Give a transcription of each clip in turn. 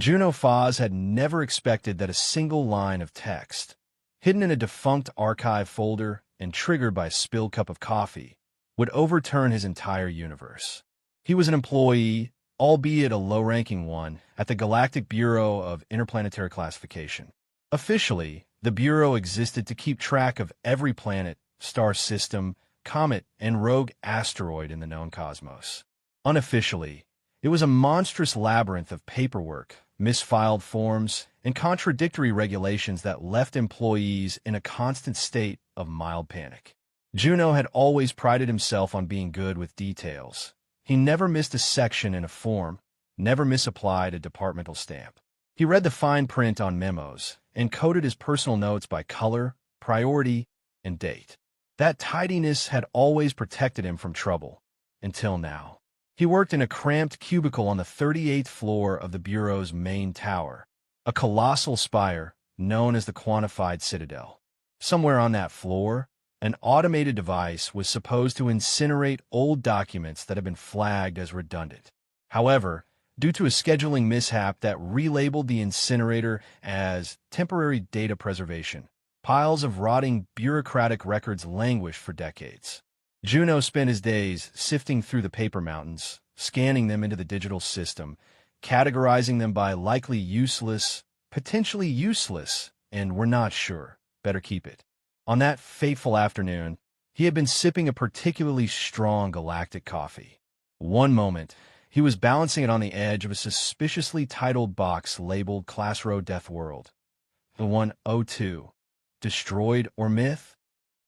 Juno Foz had never expected that a single line of text, hidden in a defunct archive folder and triggered by a spilled cup of coffee, would overturn his entire universe. He was an employee, albeit a low-ranking one, at the Galactic Bureau of Interplanetary Classification. Officially, the Bureau existed to keep track of every planet, star system, comet, and rogue asteroid in the known cosmos. Unofficially, it was a monstrous labyrinth of paperwork, misfiled forms, and contradictory regulations that left employees in a constant state of mild panic. Juno had always prided himself on being good with details. He never missed a section in a form, never misapplied a departmental stamp. He read the fine print on memos and coded his personal notes by color, priority, and date. That tidiness had always protected him from trouble, until now. He worked in a cramped cubicle on the 38th floor of the Bureau's main tower, a colossal spire known as the Quantified Citadel. Somewhere on that floor, an automated device was supposed to incinerate old documents that had been flagged as redundant. However, due to a scheduling mishap that relabeled the incinerator as temporary data preservation, piles of rotting bureaucratic records languished for decades. Juno spent his days sifting through the paper mountains, scanning them into the digital system, categorizing them by likely useless, potentially useless, and we're not sure. Better keep it. On that fateful afternoon, he had been sipping a particularly strong galactic coffee. One moment, he was balancing it on the edge of a suspiciously titled box labeled Class Row Death World. The 102. Destroyed or myth?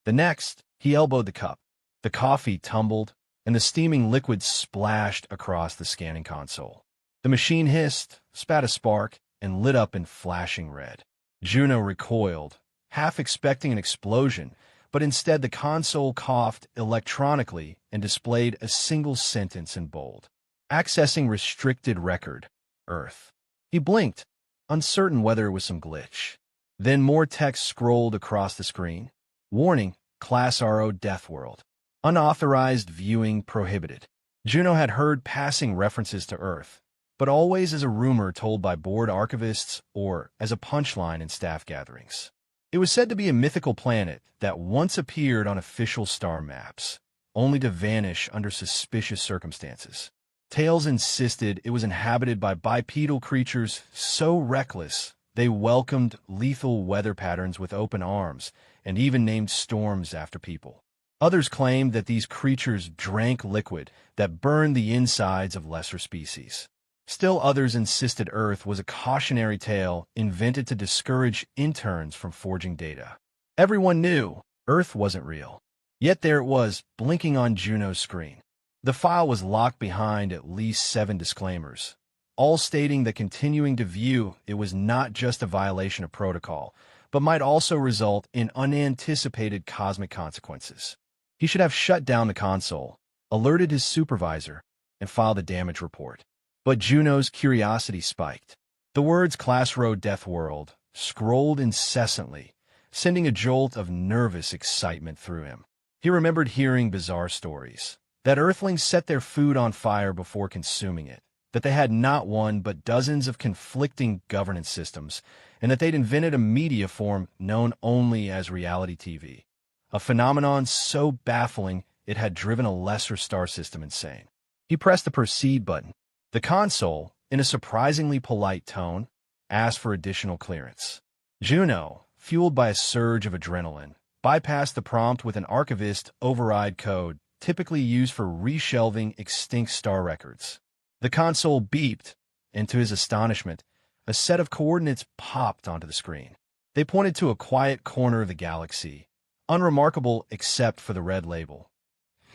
The next, he elbowed the cup. The coffee tumbled, and the steaming liquid splashed across the scanning console. The machine hissed, spat a spark, and lit up in flashing red. Juno recoiled, half expecting an explosion, but instead the console coughed electronically and displayed a single sentence in bold. Accessing restricted record, Earth. He blinked, uncertain whether it was some glitch. Then more text scrolled across the screen. Warning, Class RO Death World. Unauthorized viewing prohibited. Juno had heard passing references to Earth, but always as a rumor told by bored archivists or as a punchline in staff gatherings. It was said to be a mythical planet that once appeared on official star maps, only to vanish under suspicious circumstances. Tales insisted it was inhabited by bipedal creatures so reckless they welcomed lethal weather patterns with open arms and even named storms after people. Others claimed that these creatures drank liquid that burned the insides of lesser species. Still others insisted Earth was a cautionary tale invented to discourage interns from forging data. Everyone knew Earth wasn't real. Yet there it was, blinking on Juno's screen. The file was locked behind at least 7 disclaimers, all stating that continuing to view it was not just a violation of protocol, but might also result in unanticipated cosmic consequences. He should have shut down the console, alerted his supervisor, and filed a damage report. But Juno's curiosity spiked. The words Class Row Death World scrolled incessantly, sending a jolt of nervous excitement through him. He remembered hearing bizarre stories, that Earthlings set their food on fire before consuming it, that they had not one but dozens of conflicting governance systems, and that they'd invented a media form known only as reality TV, a phenomenon so baffling it had driven a lesser star system insane. He pressed the proceed button. The console, in a surprisingly polite tone, asked for additional clearance. Juno, fueled by a surge of adrenaline, bypassed the prompt with an archivist override code typically used for reshelving extinct star records. The console beeped, and to his astonishment, a set of coordinates popped onto the screen. They pointed to a quiet corner of the galaxy, unremarkable except for the red label.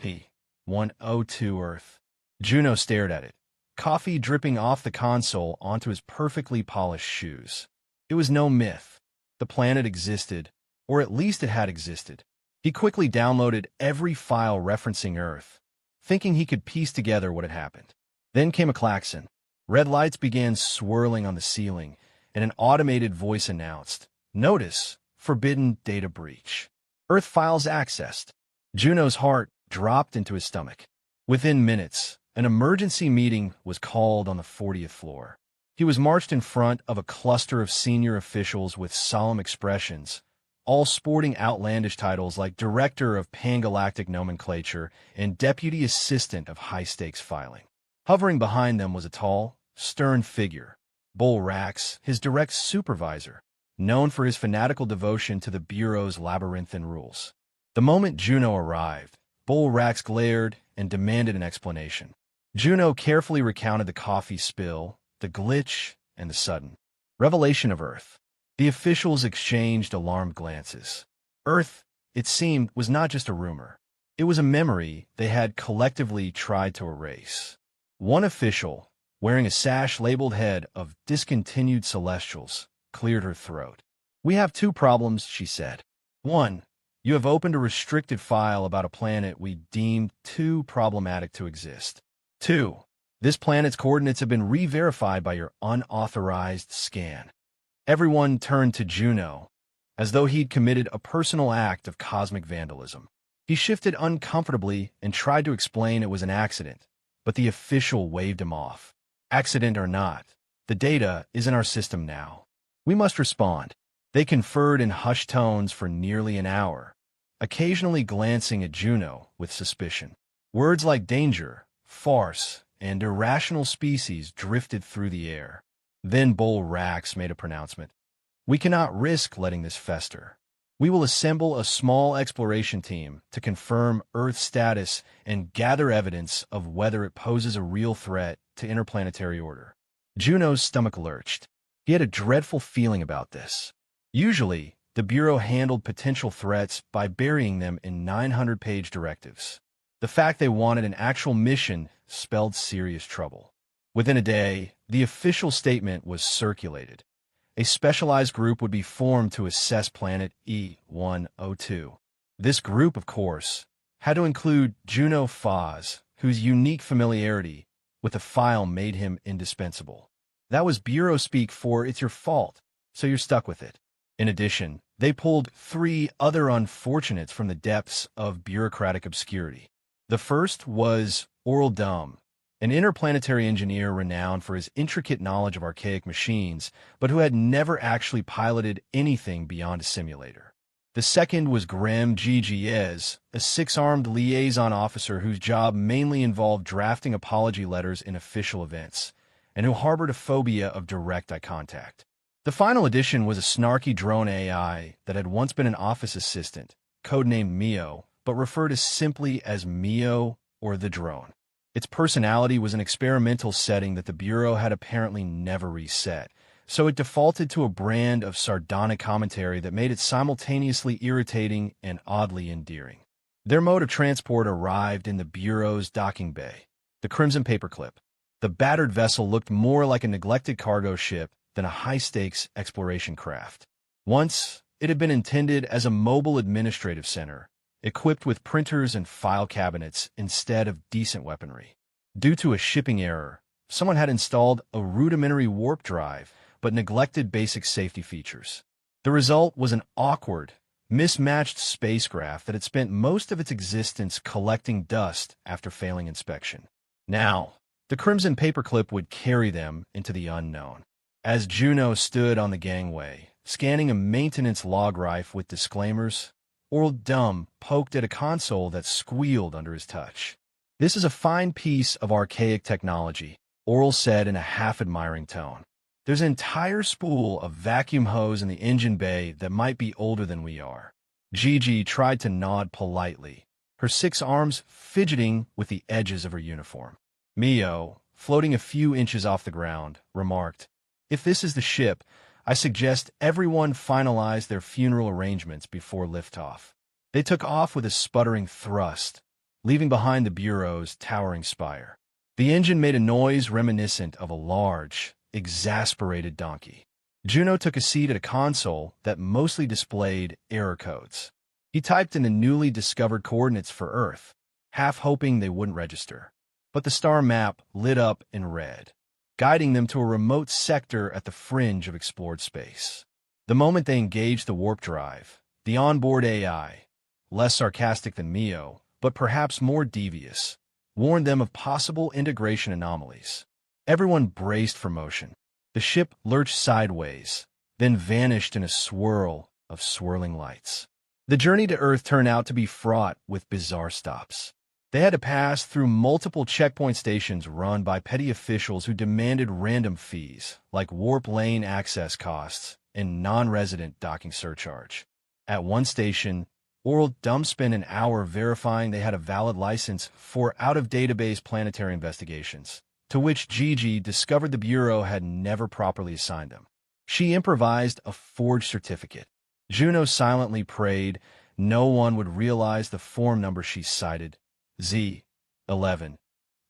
P-102 Earth. Juno stared at it, coffee dripping off the console onto his perfectly polished shoes. It was no myth. The planet existed, or at least it had existed. He quickly downloaded every file referencing Earth, thinking he could piece together what had happened. Then came a klaxon. Red lights began swirling on the ceiling, and an automated voice announced, "Notice, forbidden data breach. Earth files accessed." Juno's heart dropped into his stomach. Within minutes, an emergency meeting was called on the 40th floor. He was marched in front of a cluster of senior officials with solemn expressions, all sporting outlandish titles like Director of Pan-Galactic Nomenclature and Deputy Assistant of High-Stakes Filing. Hovering behind them was a tall, stern figure, Bull Rax, his direct supervisor, known for his fanatical devotion to the Bureau's labyrinthine rules. The moment Juno arrived, Bull Rax glared and demanded an explanation. Juno carefully recounted the coffee spill, the glitch, and the sudden revelation of Earth. The officials exchanged alarmed glances. Earth, it seemed, was not just a rumor. It was a memory they had collectively tried to erase. One official, wearing a sash labeled Head of Discontinued Celestials, cleared her throat. "We have two problems," she said. "One, you have opened a restricted file about a planet we deemed too problematic to exist. Two, this planet's coordinates have been re-verified by your unauthorized scan." Everyone turned to Juno, as though he'd committed a personal act of cosmic vandalism. He shifted uncomfortably and tried to explain it was an accident, but the official waved him off. "Accident or not, the data is in our system now. We must respond." They conferred in hushed tones for nearly an hour, occasionally glancing at Juno with suspicion. Words like danger, farce, and irrational species drifted through the air. Then Bull Rax made a pronouncement. "We cannot risk letting this fester. We will assemble a small exploration team to confirm Earth's status and gather evidence of whether it poses a real threat to interplanetary order." Juno's stomach lurched. He had a dreadful feeling about this. Usually, the Bureau handled potential threats by burying them in 900-page directives. The fact they wanted an actual mission spelled serious trouble. Within a day, the official statement was circulated. A specialized group would be formed to assess Planet E-102. This group, of course, had to include Juno Faz, whose unique familiarity with the file made him indispensable. That was Bureau speak for "it's your fault, so you're stuck with it." In addition, they pulled 3 other unfortunates from the depths of bureaucratic obscurity. The first was Oral Dumb, an interplanetary engineer renowned for his intricate knowledge of archaic machines, but who had never actually piloted anything beyond a simulator. The second was Graham Gigiez, a 6-armed liaison officer whose job mainly involved drafting apology letters in official events, and who harbored a phobia of direct eye contact. The final addition was a snarky drone AI that had once been an office assistant, codenamed Mio, but referred to simply as Mio or the drone. Its personality was an experimental setting that the Bureau had apparently never reset, so it defaulted to a brand of sardonic commentary that made it simultaneously irritating and oddly endearing. Their mode of transport arrived in the Bureau's docking bay, the Crimson Paperclip. The battered vessel looked more like a neglected cargo ship than a high-stakes exploration craft. Once, it had been intended as a mobile administrative center, equipped with printers and file cabinets instead of decent weaponry. Due to a shipping error, someone had installed a rudimentary warp drive but neglected basic safety features. The result was an awkward, mismatched spacecraft that had spent most of its existence collecting dust after failing inspection. Now, the Crimson Paperclip would carry them into the unknown. As Juno stood on the gangway, scanning a maintenance log rife with disclaimers, Oral Dumb poked at a console that squealed under his touch. "This is a fine piece of archaic technology," Oral said in a half-admiring tone. "There's an entire spool of vacuum hose in the engine bay that might be older than we are." Gigi tried to nod politely, her 6 arms fidgeting with the edges of her uniform. Mio, floating a few inches off the ground, remarked, "If this is the ship, I suggest everyone finalize their funeral arrangements before liftoff." They took off with a sputtering thrust, leaving behind the Bureau's towering spire. The engine made a noise reminiscent of a large, exasperated donkey. Juno took a seat at a console that mostly displayed error codes. He typed in the newly discovered coordinates for Earth, half hoping they wouldn't register. But the star map lit up in red, guiding them to a remote sector at the fringe of explored space. The moment they engaged the warp drive, the onboard AI, less sarcastic than Mio, but perhaps more devious, warned them of possible integration anomalies. Everyone braced for motion. The ship lurched sideways, then vanished in a swirl of swirling lights. The journey to Earth turned out to be fraught with bizarre stops. They had to pass through multiple checkpoint stations run by petty officials who demanded random fees, like warp lane access costs and non-resident docking surcharge. At one station, Oral dumped an hour verifying they had a valid license for out-of-database planetary investigations, to which Gigi discovered the Bureau had never properly assigned them. She improvised a forged certificate. Juno silently prayed no one would realize the form number she cited, Z11.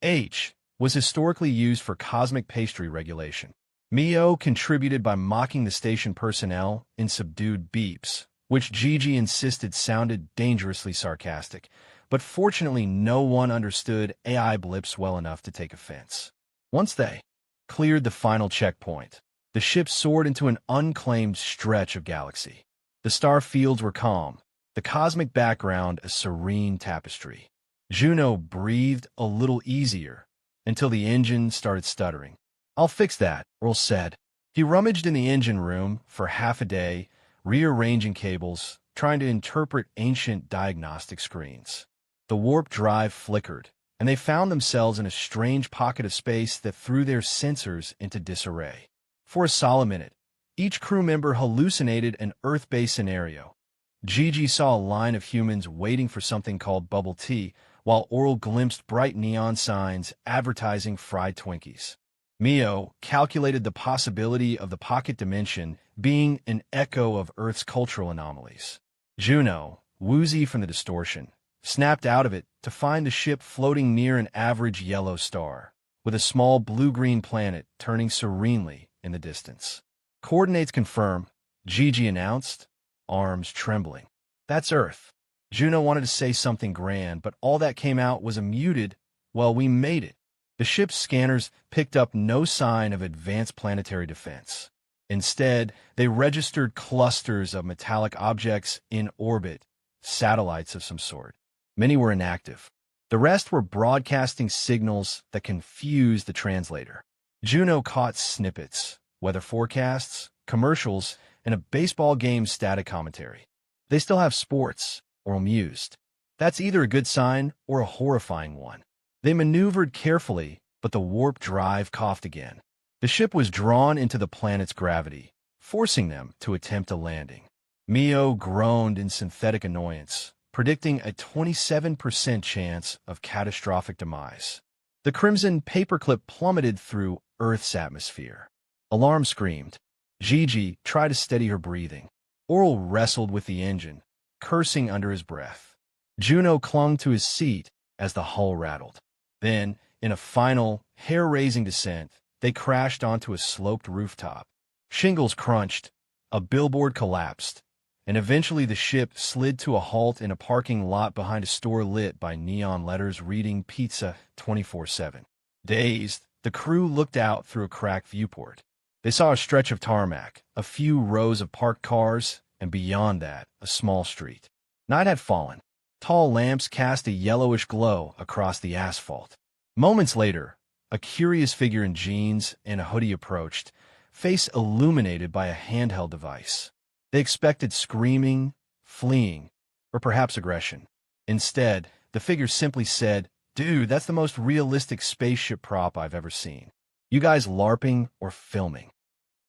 H was historically used for cosmic pastry regulation. Mio contributed by mocking the station personnel in subdued beeps, which Gigi insisted sounded dangerously sarcastic, but fortunately no one understood AI blips well enough to take offense. Once they cleared the final checkpoint, the ship soared into an unclaimed stretch of galaxy. The star fields were calm, the cosmic background a serene tapestry. Juno breathed a little easier until the engine started stuttering. "I'll fix that," Earl said. He rummaged in the engine room for half a day, rearranging cables, trying to interpret ancient diagnostic screens. The warp drive flickered, and they found themselves in a strange pocket of space that threw their sensors into disarray. For a solid minute, each crew member hallucinated an Earth-based scenario. Gigi saw a line of humans waiting for something called bubble tea, while Oral glimpsed bright neon signs advertising fried Twinkies. Mio calculated the possibility of the pocket dimension being an echo of Earth's cultural anomalies. Juno, woozy from the distortion, snapped out of it to find the ship floating near an average yellow star, with a small blue-green planet turning serenely in the distance. "Coordinates confirmed," Gigi announced, arms trembling. "That's Earth." Juno wanted to say something grand, but all that came out was a muted, "Well, we made it." The ship's scanners picked up no sign of advanced planetary defense. Instead, they registered clusters of metallic objects in orbit, satellites of some sort. Many were inactive. The rest were broadcasting signals that confused the translator. Juno caught snippets, weather forecasts, commercials, and a baseball game's static commentary. "They still have sports," Oral mused. "That's either a good sign or a horrifying one." They maneuvered carefully, but the warp drive coughed again. The ship was drawn into the planet's gravity, forcing them to attempt a landing. Mio groaned in synthetic annoyance, predicting a 27% chance of catastrophic demise. The crimson paperclip plummeted through Earth's atmosphere. Alarm screamed. Gigi tried to steady her breathing. Oral wrestled with the engine, cursing under his breath. Juno clung to his seat as the hull rattled. Then, in a final, hair-raising descent, they crashed onto a sloped rooftop. Shingles crunched, a billboard collapsed, and eventually the ship slid to a halt in a parking lot behind a store lit by neon letters reading Pizza 24/7. Dazed, the crew looked out through a cracked viewport. They saw a stretch of tarmac, a few rows of parked cars, and beyond that, a small street. Night had fallen. Tall lamps cast a yellowish glow across the asphalt. Moments later, a curious figure in jeans and a hoodie approached, face illuminated by a handheld device. They expected screaming, fleeing, or perhaps aggression. Instead, the figure simply said, "Dude, that's the most realistic spaceship prop I've ever seen. You guys LARPing or filming?"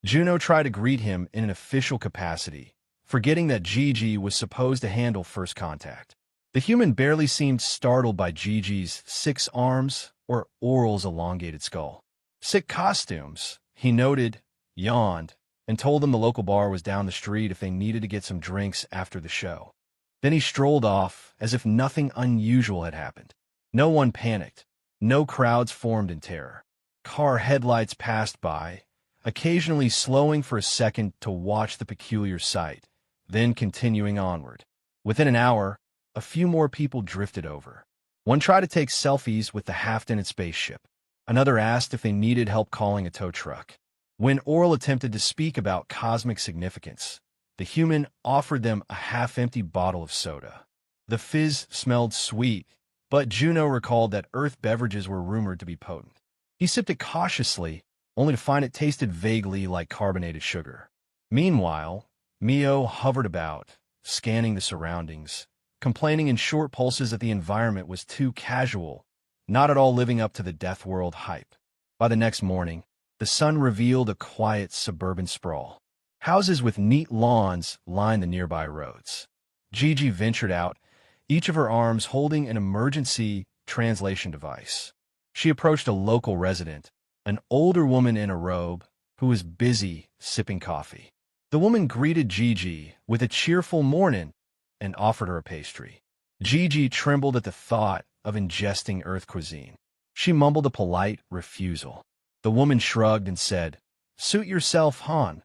Juno tried to greet him in an official capacity, forgetting that Gigi was supposed to handle first contact. The human barely seemed startled by Gigi's 6 arms or Oral's elongated skull. "Sick costumes," he noted, yawned, and told them the local bar was down the street if they needed to get some drinks after the show. Then he strolled off as if nothing unusual had happened. No one panicked. No crowds formed in terror. Car headlights passed by, occasionally slowing for a second to watch the peculiar sight, then continuing onward. Within an hour, a few more people drifted over. One tried to take selfies with the half-dented spaceship. Another asked if they needed help calling a tow truck. When Oral attempted to speak about cosmic significance, the human offered them a half-empty bottle of soda. The fizz smelled sweet, but Juno recalled that Earth beverages were rumored to be potent. He sipped it cautiously, only to find it tasted vaguely like carbonated sugar. Meanwhile, Mio hovered about, scanning the surroundings, complaining in short pulses that the environment was too casual, not at all living up to the Death World hype. By the next morning, the sun revealed a quiet suburban sprawl. Houses with neat lawns lined the nearby roads. Gigi ventured out, each of her arms holding an emergency translation device. She approached a local resident, an older woman in a robe, who was busy sipping coffee. The woman greeted Gigi with a cheerful morning and offered her a pastry. Gigi trembled at the thought of ingesting Earth cuisine. She mumbled a polite refusal. The woman shrugged and said, "Suit yourself, Han,"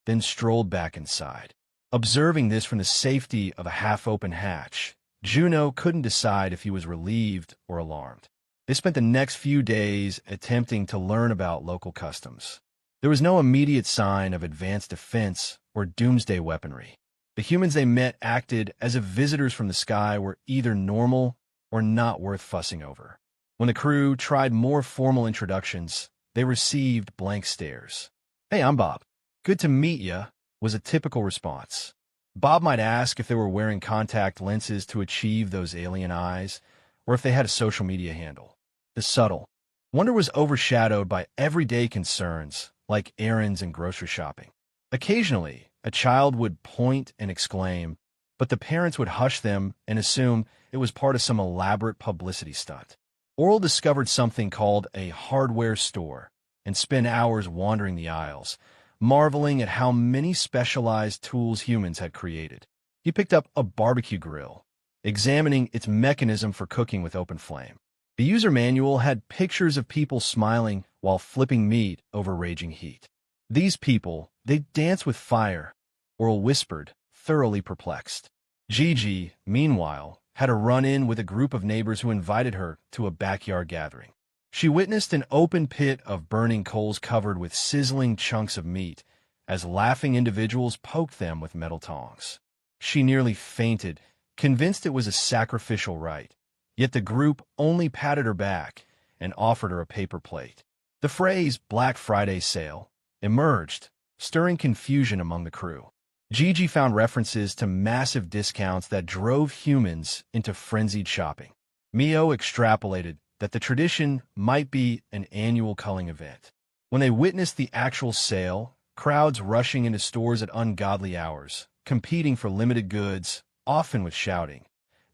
then strolled back inside. Observing this from the safety of a half-open hatch, Juno couldn't decide if he was relieved or alarmed. They spent the next few days attempting to learn about local customs. There was no immediate sign of advanced defense or doomsday weaponry. The humans they met acted as if visitors from the sky were either normal or not worth fussing over. When the crew tried more formal introductions, they received blank stares. "Hey, I'm Bob. Good to meet ya," was a typical response. Bob might ask if they were wearing contact lenses to achieve those alien eyes, or if they had a social media handle. The subtle wonder was overshadowed by everyday concerns, like errands and grocery shopping. Occasionally, a child would point and exclaim, but the parents would hush them and assume it was part of some elaborate publicity stunt. Oral discovered something called a hardware store and spent hours wandering the aisles, marveling at how many specialized tools humans had created. He picked up a barbecue grill, examining its mechanism for cooking with open flame. The user manual had pictures of people smiling while flipping meat over raging heat. "These people, they dance with fire," Oral whispered, thoroughly perplexed. Gigi, meanwhile, had a run-in with a group of neighbors who invited her to a backyard gathering. She witnessed an open pit of burning coals covered with sizzling chunks of meat as laughing individuals poked them with metal tongs. She nearly fainted, convinced it was a sacrificial rite, yet the group only patted her back and offered her a paper plate. The phrase "Black Friday sale" emerged, stirring confusion among the crew. Gigi found references to massive discounts that drove humans into frenzied shopping. Mio extrapolated that the tradition might be an annual culling event. When they witnessed the actual sale, crowds rushing into stores at ungodly hours, competing for limited goods, often with shouting,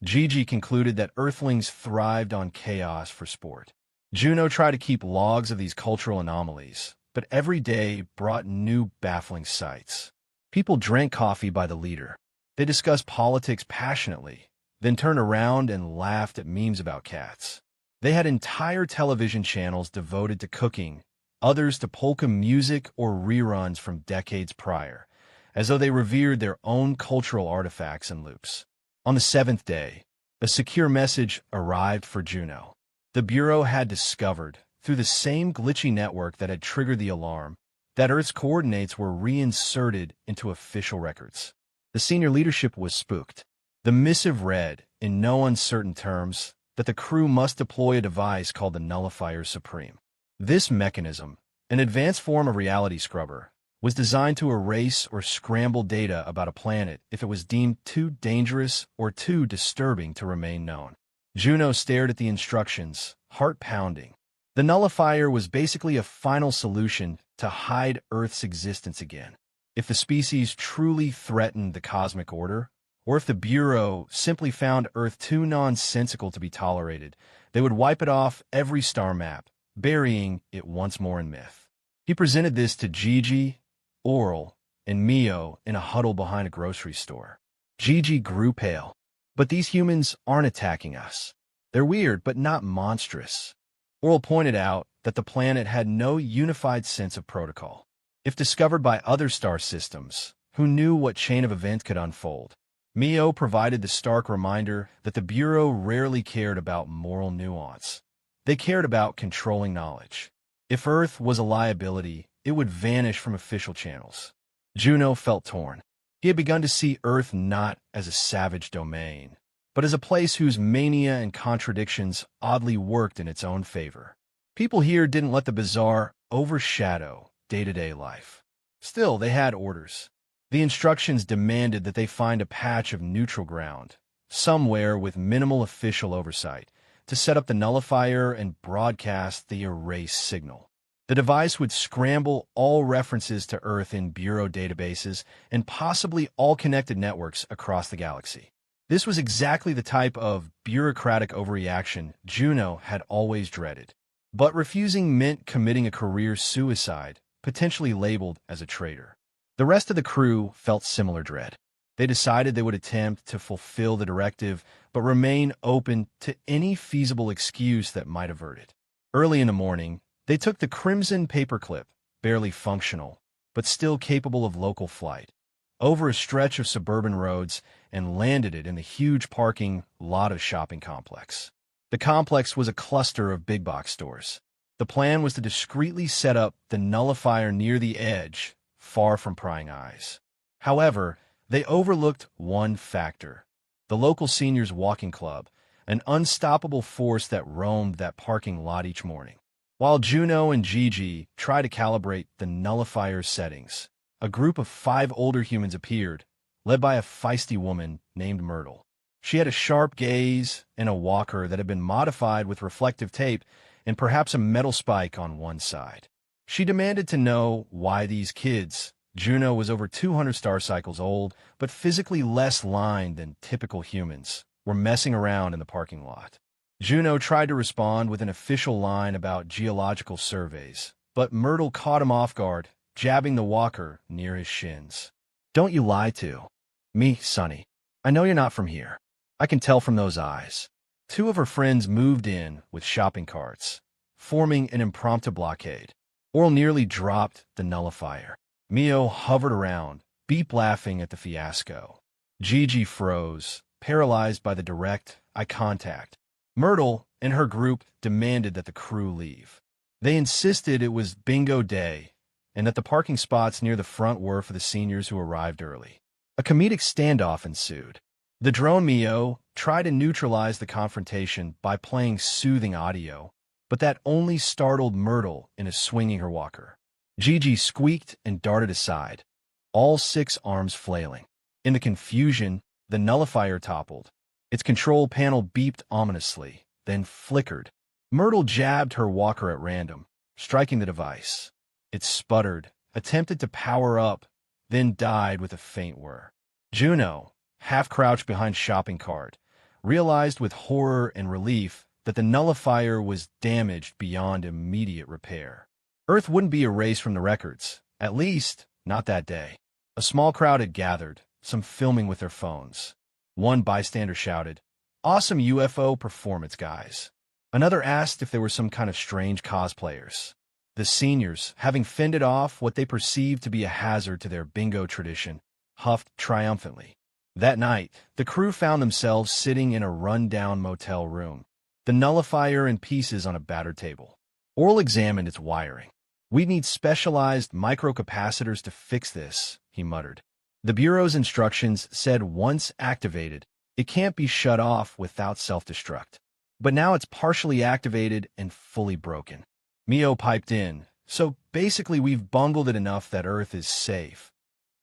Gigi concluded that Earthlings thrived on chaos for sport. Juno tried to keep logs of these cultural anomalies, but every day brought new baffling sights. People drank coffee by the liter. They discussed politics passionately, then turned around and laughed at memes about cats. They had entire television channels devoted to cooking, others to polka music or reruns from decades prior, as though they revered their own cultural artifacts and loops. On the seventh day, a secure message arrived for Juno. The Bureau had discovered, through the same glitchy network that had triggered the alarm, that Earth's coordinates were reinserted into official records. The senior leadership was spooked. The missive read, in no uncertain terms, that the crew must deploy a device called the Nullifier Supreme. This mechanism, an advanced form of reality scrubber, was designed to erase or scramble data about a planet if it was deemed too dangerous or too disturbing to remain known. Juno stared at the instructions, heart pounding. The nullifier was basically a final solution to hide Earth's existence again. If the species truly threatened the cosmic order, or if the Bureau simply found Earth too nonsensical to be tolerated, they would wipe it off every star map, burying it once more in myth. He presented this to Gigi, Oral, and Mio in a huddle behind a grocery store. Gigi grew pale. "But these humans aren't attacking us. They're weird, but not monstrous." Oral pointed out that the planet had no unified sense of protocol. If discovered by other star systems, who knew what chain of events could unfold? Mio provided the stark reminder that the Bureau rarely cared about moral nuance. They cared about controlling knowledge. If Earth was a liability, it would vanish from official channels. Juno felt torn. He had begun to see Earth not as a savage domain, but as a place whose mania and contradictions oddly worked in its own favor. People here didn't let the bizarre overshadow day-to-day life. Still, they had orders. The instructions demanded that they find a patch of neutral ground, somewhere with minimal official oversight, to set up the nullifier and broadcast the erase signal. The device would scramble all references to Earth in Bureau databases and possibly all connected networks across the galaxy. This was exactly the type of bureaucratic overreaction Juno had always dreaded. But refusing meant committing a career suicide, potentially labeled as a traitor. The rest of the crew felt similar dread. They decided they would attempt to fulfill the directive, but remain open to any feasible excuse that might avert it. Early in the morning, they took the Crimson Paperclip, barely functional, but still capable of local flight, over a stretch of suburban roads and landed it in the huge parking lot of shopping complex. The complex was a cluster of big box stores. The plan was to discreetly set up the nullifier near the edge, far from prying eyes. However, they overlooked one factor: the local seniors' walking club, an unstoppable force that roamed that parking lot each morning. While Juno and Gigi tried to calibrate the nullifier's settings, a group of 5 older humans appeared, led by a feisty woman named Myrtle. She had a sharp gaze and a walker that had been modified with reflective tape and perhaps a metal spike on one side. She demanded to know why these kids, Juno was over 200 star cycles old, but physically less lined than typical humans, were messing around in the parking lot. Juno tried to respond with an official line about geological surveys, but Myrtle caught him off guard, jabbing the walker near his shins. "Don't you lie to me, Sonny. I know you're not from here. I can tell from those eyes." 2 of her friends moved in with shopping carts, forming an impromptu blockade. Oral nearly dropped the nullifier. Mio hovered around, beep laughing at the fiasco. Gigi froze, paralyzed by the direct eye contact. Myrtle and her group demanded that the crew leave. They insisted it was bingo day and that the parking spots near the front were for the seniors who arrived early. A comedic standoff ensued. The drone Mio tried to neutralize the confrontation by playing soothing audio, but that only startled Myrtle into swinging her walker. Gigi squeaked and darted aside, all 6 arms flailing. In the confusion, the nullifier toppled. Its control panel beeped ominously, then flickered. Myrtle jabbed her walker at random, striking the device. It sputtered, attempted to power up, then died with a faint whir. Juno, half-crouched behind shopping cart, realized with horror and relief that the nullifier was damaged beyond immediate repair. Earth wouldn't be erased from the records, at least not that day. A small crowd had gathered, some filming with their phones. One bystander shouted, "Awesome UFO performance, guys." Another asked if there were some kind of strange cosplayers. The seniors, having fended off what they perceived to be a hazard to their bingo tradition, huffed triumphantly. That night, the crew found themselves sitting in a run-down motel room, the nullifier in pieces on a battered table. Oral examined its wiring. "We need specialized microcapacitors to fix this," he muttered. The Bureau's instructions said once activated, it can't be shut off without self-destruct. But now it's partially activated and fully broken. Mio piped in, "So basically we've bungled it enough that Earth is safe,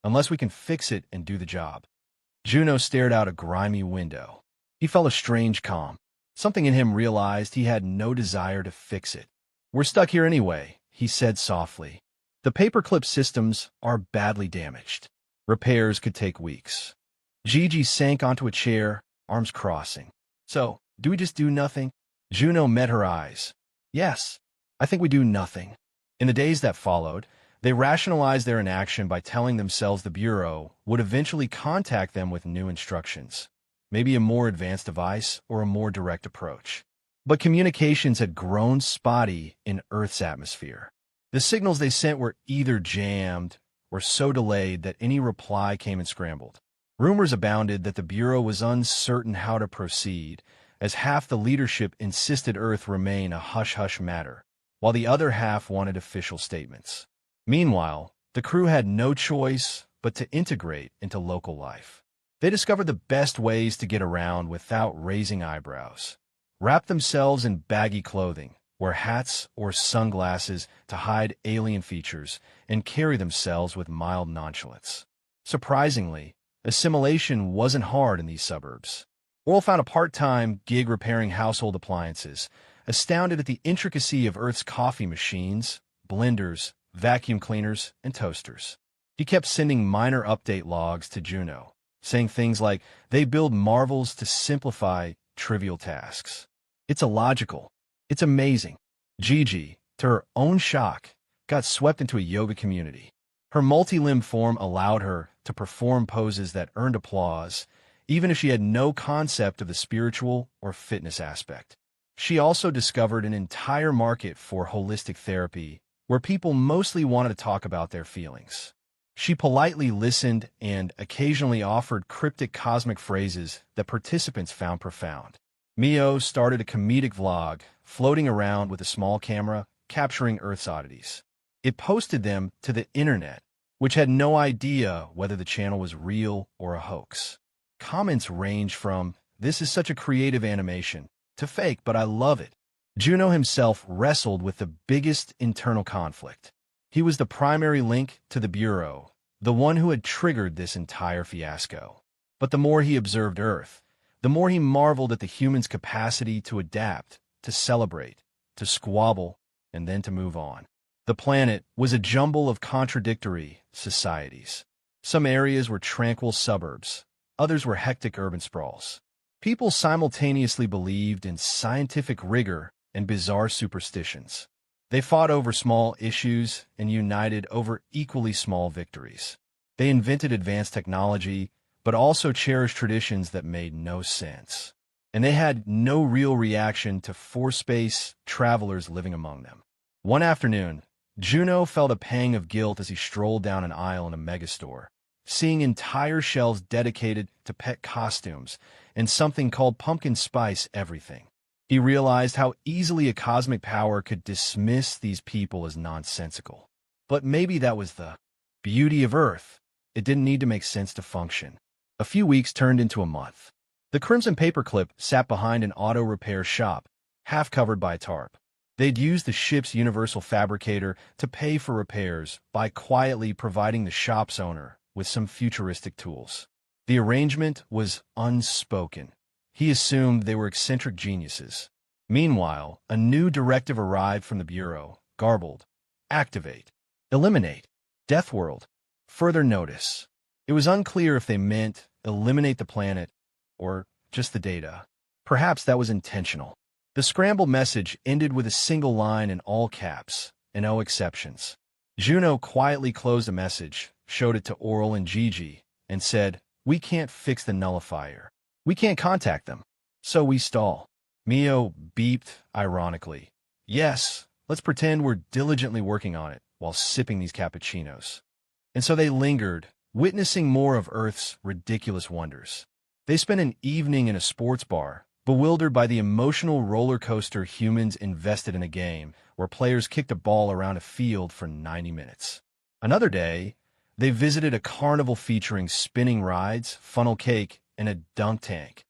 unless we can fix it and do the job." Juno stared out a grimy window. He felt a strange calm. Something in him realized he had no desire to fix it. "We're stuck here anyway," he said softly. "The paperclip systems are badly damaged. Repairs could take weeks." Gigi sank onto a chair, arms crossing. "So, do we just do nothing?" Juno met her eyes. "Yes, I think we do nothing." In the days that followed, they rationalized their inaction by telling themselves the Bureau would eventually contact them with new instructions, maybe a more advanced device or a more direct approach. But communications had grown spotty in Earth's atmosphere. The signals they sent were either jammed or so delayed that any reply came in scrambled. Rumors abounded that the Bureau was uncertain how to proceed, as half the leadership insisted Earth remain a hush-hush matter, while the other half wanted official statements. Meanwhile, the crew had no choice but to integrate into local life. They discovered the best ways to get around without raising eyebrows. Wrapped themselves in baggy clothing, wear hats or sunglasses to hide alien features, and carry themselves with mild nonchalance. Surprisingly, assimilation wasn't hard in these suburbs. Orl found a part-time gig repairing household appliances, astounded at the intricacy of Earth's coffee machines, blenders, vacuum cleaners, and toasters. He kept sending minor update logs to Juno, saying things like, "They build marvels to simplify trivial tasks. It's illogical. It's amazing." Gigi, to her own shock, got swept into a yoga community. Her multi-limb form allowed her to perform poses that earned applause, even if she had no concept of the spiritual or fitness aspect. She also discovered an entire market for holistic therapy, where people mostly wanted to talk about their feelings. She politely listened and occasionally offered cryptic cosmic phrases that participants found profound. Mio started a comedic vlog, floating around with a small camera, capturing Earth's oddities. It posted them to the internet, which had no idea whether the channel was real or a hoax. Comments ranged from, "This is such a creative animation," to "Fake, but I love it." Juno himself wrestled with the biggest internal conflict. He was the primary link to the Bureau, the one who had triggered this entire fiasco. But the more he observed Earth, the more he marveled at the humans' capacity to adapt, to celebrate, to squabble, and then to move on. The planet was a jumble of contradictory societies. Some areas were tranquil suburbs, others were hectic urban sprawls. People simultaneously believed in scientific rigor and bizarre superstitions. They fought over small issues and united over equally small victories. They invented advanced technology, but also cherished traditions that made no sense. And they had no real reaction to four-space travelers living among them. One afternoon, Juno felt a pang of guilt as he strolled down an aisle in a megastore, seeing entire shelves dedicated to pet costumes and something called pumpkin spice everything. He realized how easily a cosmic power could dismiss these people as nonsensical. But maybe that was the beauty of Earth. It didn't need to make sense to function. A few weeks turned into a month. The Crimson Paperclip sat behind an auto repair shop, half covered by a tarp. They'd used the ship's universal fabricator to pay for repairs by quietly providing the shop's owner with some futuristic tools. The arrangement was unspoken. He assumed they were eccentric geniuses. Meanwhile, a new directive arrived from the Bureau, garbled: activate, eliminate, Death World, further notice. It was unclear if they meant eliminate the planet or just the data. Perhaps that was intentional. The scrambled message ended with a single line in all caps, and no exceptions. Juno quietly closed the message, showed it to Orl and Gigi, and said, "We can't fix the nullifier. We can't contact them, so we stall." Mio beeped ironically. "Yes, let's pretend we're diligently working on it while sipping these cappuccinos." And so they lingered, witnessing more of Earth's ridiculous wonders. They spent an evening in a sports bar, bewildered by the emotional roller coaster humans invested in a game where players kicked a ball around a field for 90 minutes. Another day, they visited a carnival featuring spinning rides, funnel cake, and a dunk tank.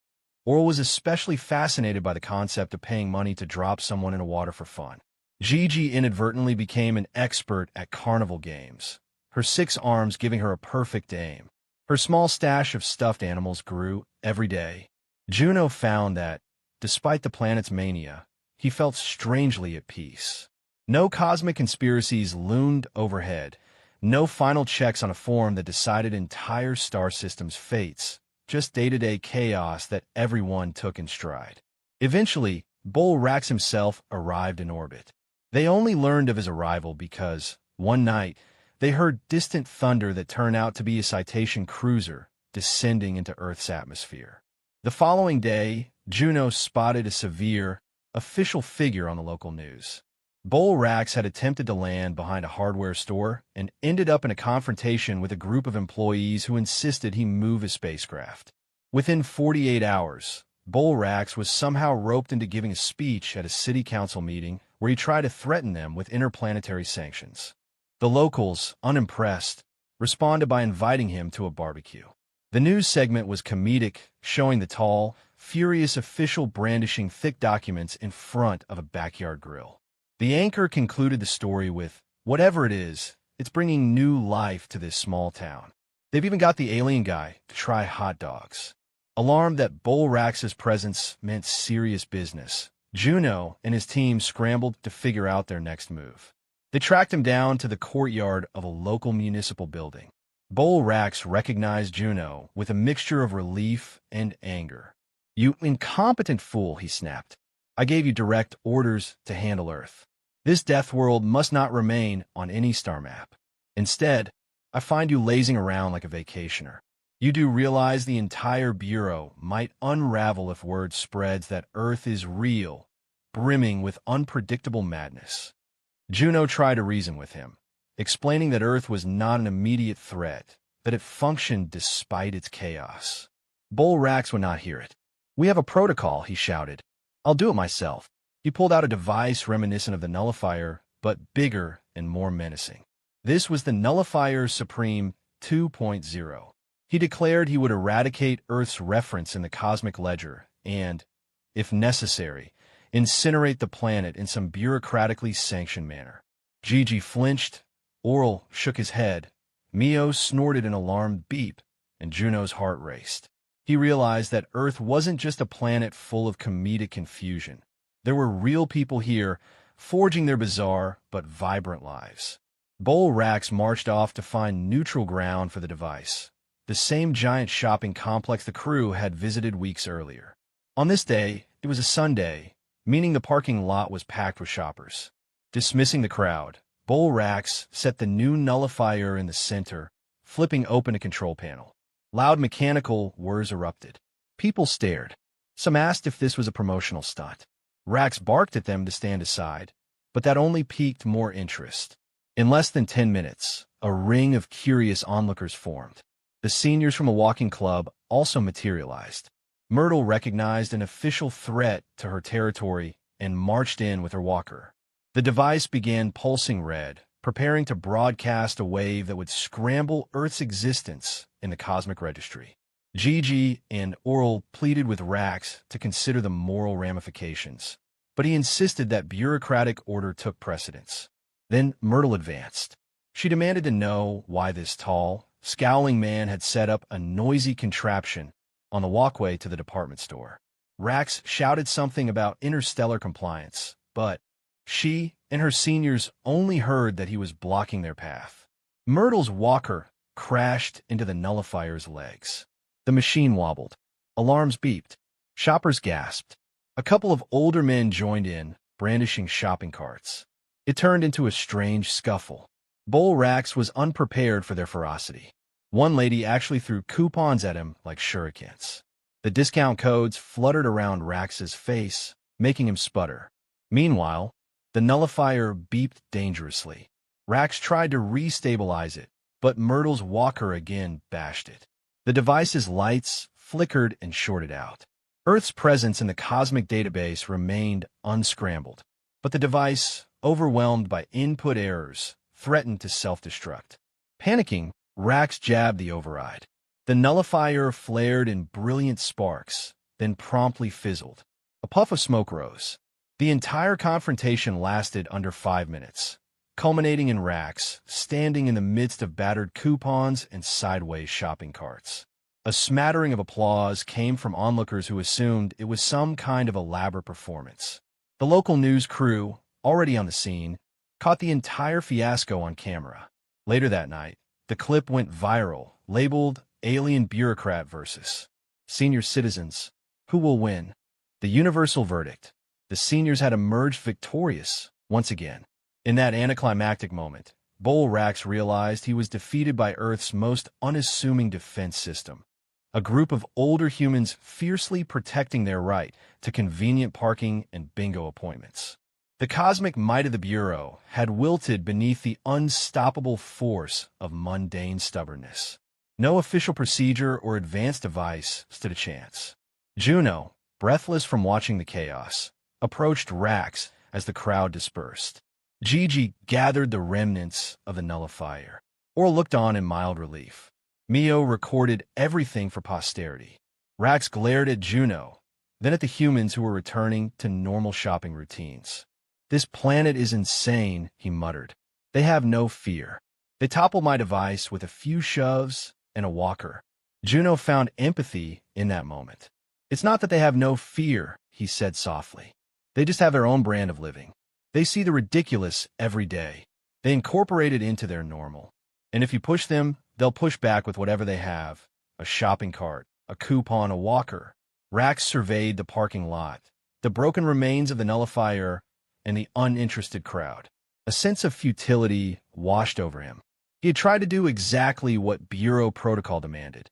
Orl was especially fascinated by the concept of paying money to drop someone in the water for fun. Gigi inadvertently became an expert at carnival games, her 6 arms giving her a perfect aim. Her small stash of stuffed animals grew every day. Juno found that, despite the planet's mania, he felt strangely at peace. No cosmic conspiracies loomed overhead, no final checks on a form that decided entire star systems' fates, just day-to-day chaos that everyone took in stride. Eventually, Bull Rax himself arrived in orbit. They only learned of his arrival because, one night, they heard distant thunder that turned out to be a Citation cruiser descending into Earth's atmosphere. The following day, Juno spotted a severe, official figure on the local news. Bull Rax had attempted to land behind a hardware store and ended up in a confrontation with a group of employees who insisted he move his spacecraft. Within 48 hours, Bull Rax was somehow roped into giving a speech at a city council meeting where he tried to threaten them with interplanetary sanctions. The locals, unimpressed, responded by inviting him to a barbecue. The news segment was comedic, showing the tall, furious official brandishing thick documents in front of a backyard grill. The anchor concluded the story with, "Whatever it is, it's bringing new life to this small town. They've even got the alien guy to try hot dogs." Alarmed that Bolrax's presence meant serious business, Juno and his team scrambled to figure out their next move. They tracked him down to the courtyard of a local municipal building. Bolrax recognized Juno with a mixture of relief and anger. "You incompetent fool," he snapped. "I gave you direct orders to handle Earth. This death world must not remain on any star map. Instead, I find you lazing around like a vacationer. You do realize the entire Bureau might unravel if word spreads that Earth is real, brimming with unpredictable madness." Juno tried to reason with him, explaining that Earth was not an immediate threat, that it functioned despite its chaos. Bolrax would not hear it. "We have a protocol," he shouted. "I'll do it myself." He pulled out a device reminiscent of the Nullifier, but bigger and more menacing. This was the Nullifier Supreme 2.0. He declared he would eradicate Earth's reference in the cosmic ledger and, if necessary, incinerate the planet in some bureaucratically sanctioned manner. Gigi flinched, Oral shook his head, Mio snorted an alarmed beep, and Juno's heart raced. He realized that Earth wasn't just a planet full of comedic confusion. There were real people here, forging their bizarre but vibrant lives. Bolrax marched off to find neutral ground for the device, the same giant shopping complex the crew had visited weeks earlier. On this day, it was a Sunday, meaning the parking lot was packed with shoppers. Dismissing the crowd, Bolrax set the new nullifier in the center, flipping open a control panel. Loud mechanical whirs erupted. People stared. Some asked if this was a promotional stunt. Rax barked at them to stand aside, but that only piqued more interest. In less than 10 minutes, a ring of curious onlookers formed. The seniors from a walking club also materialized. Myrtle recognized an official threat to her territory and marched in with her walker. The device began pulsing red, preparing to broadcast a wave that would scramble Earth's existence in the cosmic registry. Gigi and Oral pleaded with Rax to consider the moral ramifications, but he insisted that bureaucratic order took precedence. Then Myrtle advanced. She demanded to know why this tall, scowling man had set up a noisy contraption on the walkway to the department store. Rax shouted something about interstellar compliance, but she and her seniors only heard that he was blocking their path. Myrtle's walker crashed into the nullifier's legs. The machine wobbled. Alarms beeped. Shoppers gasped. A couple of older men joined in, brandishing shopping carts. It turned into a strange scuffle. Bolrax was unprepared for their ferocity. One lady actually threw coupons at him like shurikens. The discount codes fluttered around Rax's face, making him sputter. Meanwhile, the nullifier beeped dangerously. Rax tried to re-stabilize it, but Myrtle's walker again bashed it. The device's lights flickered and shorted out. Earth's presence in the cosmic database remained unscrambled, but the device, overwhelmed by input errors, threatened to self-destruct. Panicking, Rax jabbed the override. The nullifier flared in brilliant sparks, then promptly fizzled. A puff of smoke rose. The entire confrontation lasted under 5 minutes, culminating in Rax standing in the midst of battered coupons and sideways shopping carts. A smattering of applause came from onlookers who assumed it was some kind of elaborate performance. The local news crew, already on the scene, caught the entire fiasco on camera. Later that night, the clip went viral, labeled Alien Bureaucrat vs. Senior Citizens. Who will win? The universal verdict. The seniors had emerged victorious once again. In that anticlimactic moment, Bolrax realized he was defeated by Earth's most unassuming defense system, a group of older humans fiercely protecting their right to convenient parking and bingo appointments. The cosmic might of the Bureau had wilted beneath the unstoppable force of mundane stubbornness. No official procedure or advanced device stood a chance. Juno, breathless from watching the chaos, approached Rax as the crowd dispersed. Gigi gathered the remnants of the nullifier, or looked on in mild relief. Mio recorded everything for posterity. Rax glared at Juno, then at the humans who were returning to normal shopping routines. "This planet is insane," he muttered. "They have no fear. They topple my device with a few shoves and a walker." Juno found empathy in that moment. "It's not that they have no fear," he said softly. "They just have their own brand of living. They see the ridiculous every day. They incorporate it into their normal. And if you push them, they'll push back with whatever they have: a shopping cart, a coupon, a walker." Rax surveyed the parking lot, the broken remains of the nullifier, and the uninterested crowd. A sense of futility washed over him. He had tried to do exactly what Bureau protocol demanded,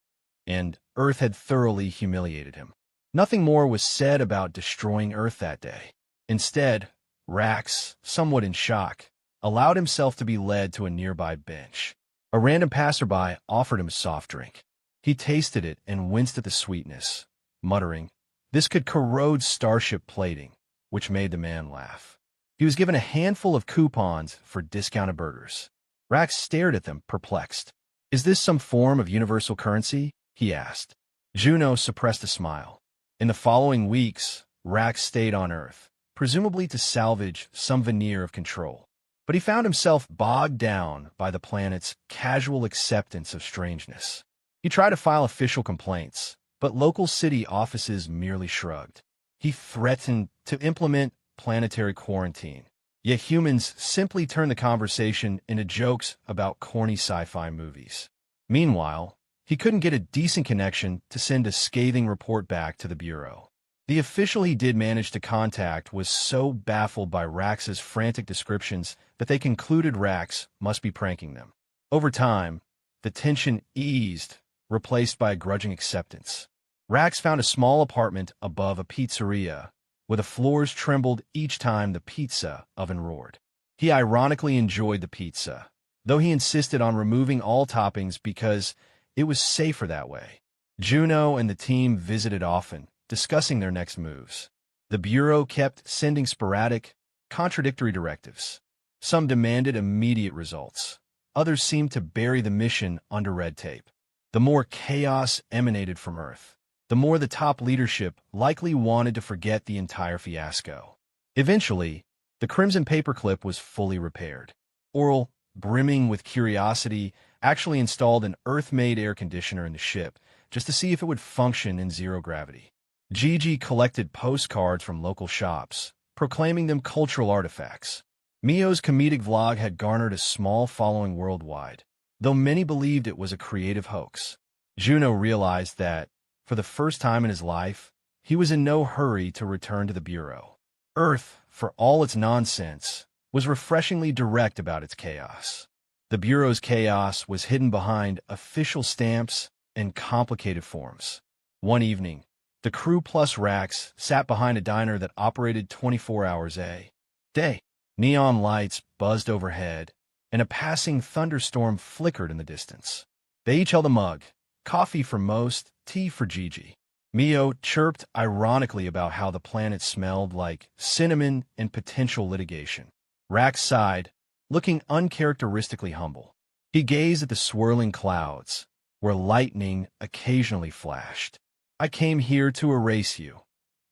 and Earth had thoroughly humiliated him. Nothing more was said about destroying Earth that day. Instead, Rax, somewhat in shock, allowed himself to be led to a nearby bench. A random passerby offered him a soft drink. He tasted it and winced at the sweetness, muttering, "This could corrode starship plating," which made the man laugh. He was given a handful of coupons for discounted burgers. Rax stared at them, perplexed. "Is this some form of universal currency?" he asked. Juno suppressed a smile. In the following weeks, Rax stayed on Earth, presumably to salvage some veneer of control. But he found himself bogged down by the planet's casual acceptance of strangeness. He tried to file official complaints, but local city offices merely shrugged. He threatened to implement planetary quarantine, yet humans simply turned the conversation into jokes about corny sci-fi movies. Meanwhile, he couldn't get a decent connection to send a scathing report back to the Bureau. The official he did manage to contact was so baffled by Rax's frantic descriptions that they concluded Rax must be pranking them. Over time, the tension eased, replaced by a grudging acceptance. Rax found a small apartment above a pizzeria, where the floors trembled each time the pizza oven roared. He ironically enjoyed the pizza, though he insisted on removing all toppings because it was safer that way. Juno and the team visited often, discussing their next moves. The Bureau kept sending sporadic, contradictory directives. Some demanded immediate results. Others seemed to bury the mission under red tape. The more chaos emanated from Earth, the more the top leadership likely wanted to forget the entire fiasco. Eventually, the Crimson Paperclip was fully repaired. Oral, brimming with curiosity, actually installed an Earth-made air conditioner in the ship just to see if it would function in zero gravity. Gigi collected postcards from local shops, proclaiming them cultural artifacts. Mio's comedic vlog had garnered a small following worldwide, though many believed it was a creative hoax. Juno realized that, for the first time in his life, he was in no hurry to return to the Bureau. Earth, for all its nonsense, was refreshingly direct about its chaos. The Bureau's chaos was hidden behind official stamps and complicated forms. One evening, the crew plus Rax sat behind a diner that operated 24 hours a day. Neon lights buzzed overhead, and a passing thunderstorm flickered in the distance. They each held a mug, coffee for most, tea for Gigi. Mio chirped ironically about how the planet smelled like cinnamon and potential litigation. Rax sighed, looking uncharacteristically humble. He gazed at the swirling clouds, where lightning occasionally flashed. "I came here to erase you,"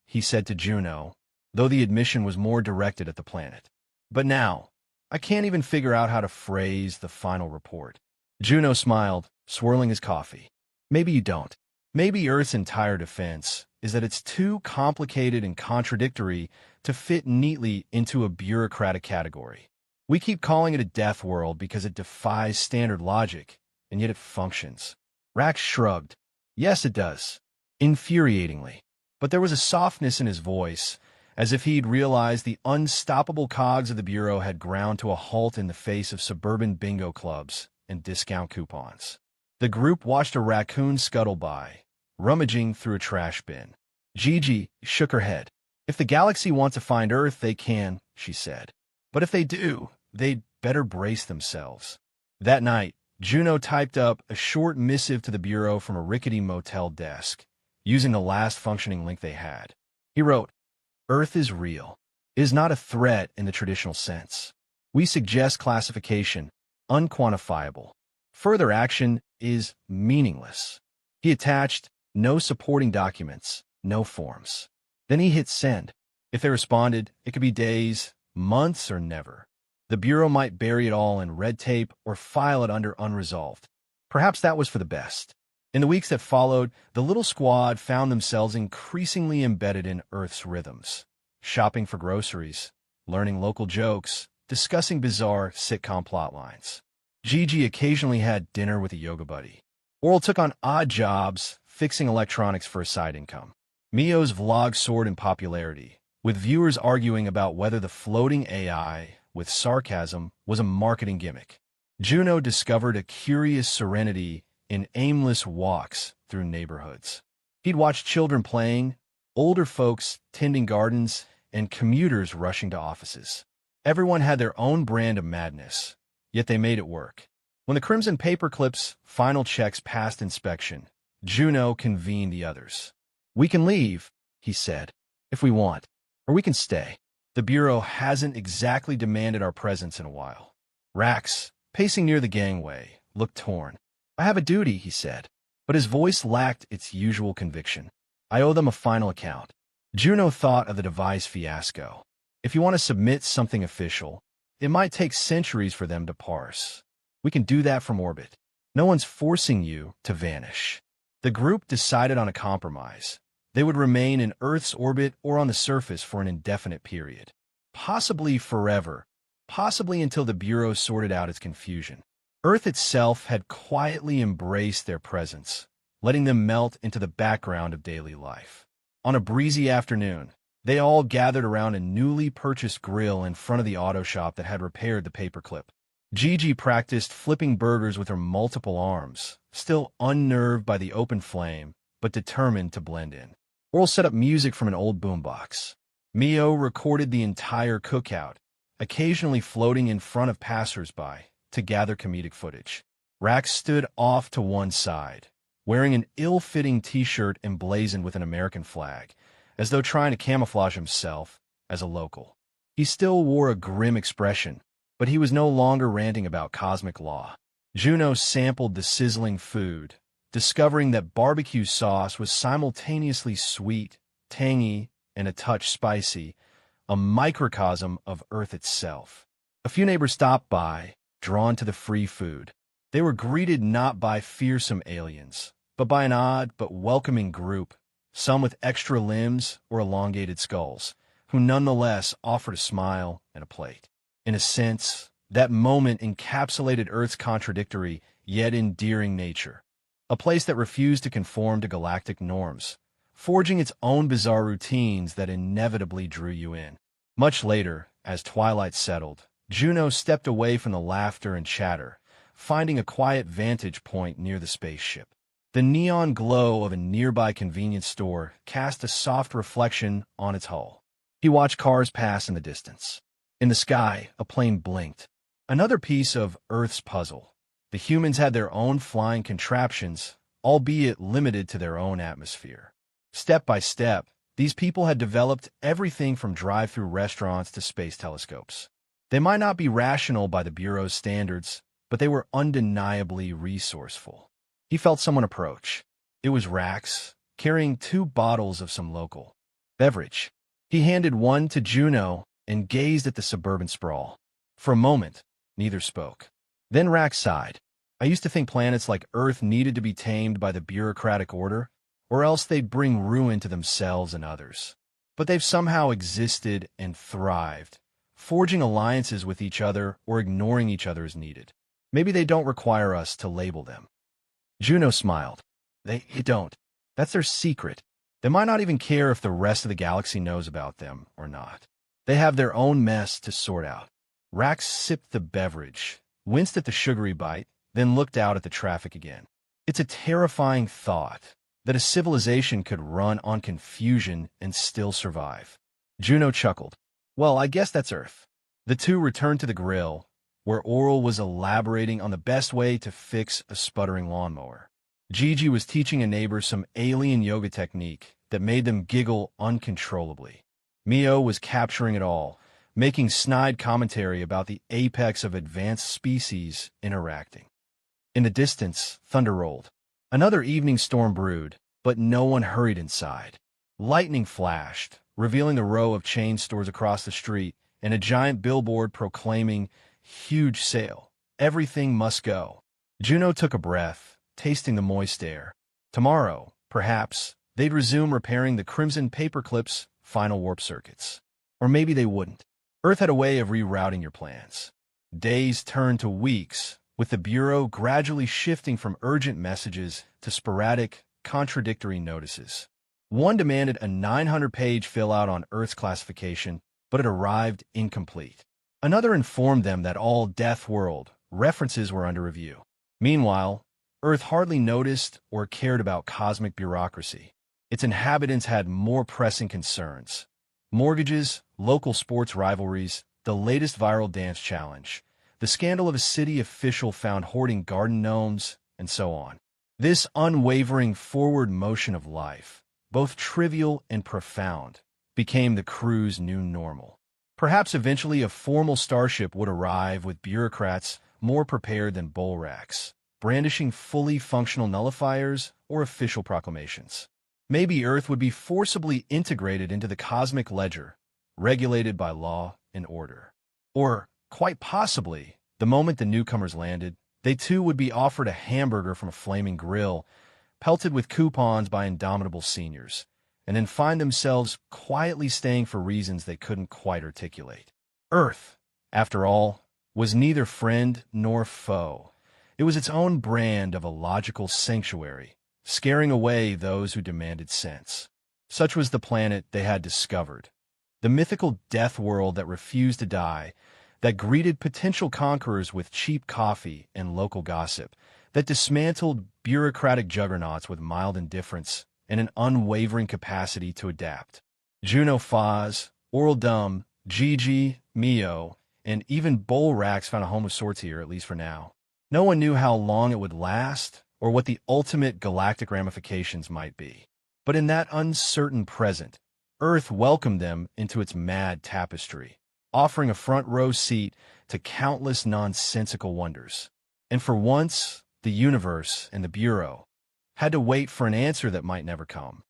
he said to Juno, though the admission was more directed at the planet. "But now, I can't even figure out how to phrase the final report." Juno smiled, swirling his coffee. "Maybe you don't. Maybe Earth's entire defense is that it's too complicated and contradictory to fit neatly into a bureaucratic category. We keep calling it a death world because it defies standard logic, and yet it functions." Rax shrugged. "Yes, it does. Infuriatingly." But there was a softness in his voice, as if he'd realized the unstoppable cogs of the Bureau had ground to a halt in the face of suburban bingo clubs and discount coupons. The group watched a raccoon scuttle by, rummaging through a trash bin. Gigi shook her head. "If the galaxy wants to find Earth, they can," she said. "But if they do, they'd better brace themselves." That night, Juno typed up a short missive to the Bureau from a rickety motel desk, using the last functioning link they had. He wrote, "Earth is real. It is not a threat in the traditional sense. We suggest classification, unquantifiable. Further action is meaningless. He attached no supporting documents, no forms. Then he hit send. If they responded, it could be days, months, or never. The Bureau might bury it all in red tape or file it under unresolved. Perhaps that was for the best. In the weeks that followed, the little squad found themselves increasingly embedded in Earth's rhythms, shopping for groceries, learning local jokes, discussing bizarre sitcom plotlines. Gigi occasionally had dinner with a yoga buddy. Oral took on odd jobs, fixing electronics for a side income. Mio's vlog soared in popularity, with viewers arguing about whether the floating AI, with sarcasm, was a marketing gimmick. Juno discovered a curious serenity in aimless walks through neighborhoods. He'd watch children playing, older folks tending gardens, and commuters rushing to offices. Everyone had their own brand of madness, yet they made it work. When the Crimson Paperclip's final checks passed inspection, Juno convened the others. "We can leave," he said, "if we want, or we can stay. The Bureau hasn't exactly demanded our presence in a while." Rax, pacing near the gangway, looked torn. "I have a duty," he said, but his voice lacked its usual conviction. "I owe them a final account." Juno thought of the device fiasco. If you want to submit something official, it might take centuries for them to parse. We can do that from orbit. No one's forcing you to vanish. The group decided on a compromise. They would remain in Earth's orbit or on the surface for an indefinite period. Possibly forever. Possibly until the Bureau sorted out its confusion. Earth itself had quietly embraced their presence, letting them melt into the background of daily life. On a breezy afternoon, they all gathered around a newly purchased grill in front of the auto shop that had repaired the paperclip. Gigi practiced flipping burgers with her multiple arms, still unnerved by the open flame, but determined to blend in. Oral set up music from an old boombox. Mio recorded the entire cookout, occasionally floating in front of passers-by to gather comedic footage. Rax stood off to one side, wearing an ill-fitting t-shirt emblazoned with an American flag, as though trying to camouflage himself as a local. He still wore a grim expression, but he was no longer ranting about cosmic law. Juno sampled the sizzling food, discovering that barbecue sauce was simultaneously sweet, tangy, and a touch spicy, a microcosm of Earth itself. A few neighbors stopped by, drawn to the free food. They were greeted not by fearsome aliens, but by an odd but welcoming group, some with extra limbs or elongated skulls, who nonetheless offered a smile and a plate. In a sense, that moment encapsulated Earth's contradictory yet endearing nature, a place that refused to conform to galactic norms, forging its own bizarre routines that inevitably drew you in. Much later, as twilight settled, Juno stepped away from the laughter and chatter, finding a quiet vantage point near the spaceship. The neon glow of a nearby convenience store cast a soft reflection on its hull. He watched cars pass in the distance. In the sky, a plane blinked. Another piece of Earth's puzzle. The humans had their own flying contraptions, albeit limited to their own atmosphere. Step by step, these people had developed everything from drive-through restaurants to space telescopes. They might not be rational by the Bureau's standards, but they were undeniably resourceful. He felt someone approach. It was Rax, carrying 2 bottles of some local beverage. He handed one to Juno and gazed at the suburban sprawl. For a moment, neither spoke. Then Rax sighed. "I used to think planets like Earth needed to be tamed by the bureaucratic order, or else they'd bring ruin to themselves and others. But they've somehow existed and thrived, forging alliances with each other or ignoring each other as needed. Maybe they don't require us to label them." Juno smiled. They don't. That's their secret. They might not even care if the rest of the galaxy knows about them or not. They have their own mess to sort out. Rax sipped the beverage, winced at the sugary bite, then looked out at the traffic again. It's a terrifying thought that a civilization could run on confusion and still survive. Juno chuckled. "Well, I guess that's Earth." The two returned to the grill, where Oral was elaborating on the best way to fix a sputtering lawnmower. Gigi was teaching a neighbor some alien yoga technique that made them giggle uncontrollably. Mio was capturing it all, making snide commentary about the apex of advanced species interacting. In the distance, thunder rolled. Another evening storm brewed, but no one hurried inside. Lightning flashed, revealing a row of chain stores across the street and a giant billboard proclaiming, "Huge sale. Everything must go." Juno took a breath, tasting the moist air. Tomorrow, perhaps, they'd resume repairing the crimson paperclip's final warp circuits. Or maybe they wouldn't. Earth had a way of rerouting your plans. Days turned to weeks, with the Bureau gradually shifting from urgent messages to sporadic, contradictory notices. One demanded a 900-page fill-out on Earth's classification, but it arrived incomplete. Another informed them that all Death World references were under review. Meanwhile, Earth hardly noticed or cared about cosmic bureaucracy. Its inhabitants had more pressing concerns: mortgages, local sports rivalries, the latest viral dance challenge, the scandal of a city official found hoarding garden gnomes, and so on. This unwavering forward motion of life, both trivial and profound, became the crew's new normal. Perhaps eventually a formal starship would arrive with bureaucrats more prepared than bull racks, brandishing fully functional nullifiers or official proclamations. Maybe Earth would be forcibly integrated into the cosmic ledger, regulated by law and order. Or, quite possibly, the moment the newcomers landed, they too would be offered a hamburger from a flaming grill, pelted with coupons by indomitable seniors, and then find themselves quietly staying for reasons they couldn't quite articulate. Earth, after all, was neither friend nor foe. It was its own brand of a logical sanctuary, scaring away those who demanded sense. Such was the planet they had discovered, the mythical death world that refused to die, that greeted potential conquerors with cheap coffee and local gossip, that dismantled bureaucratic juggernauts with mild indifference and an unwavering capacity to adapt. Juno Faz, Oral Dumb, Gigi, Mio, and even Bull Racks found a home of sorts here, at least for now. No one knew how long it would last or what the ultimate galactic ramifications might be. But in that uncertain present, Earth welcomed them into its mad tapestry, offering a front-row seat to countless nonsensical wonders. And for once, the universe and the Bureau had to wait for an answer that might never come.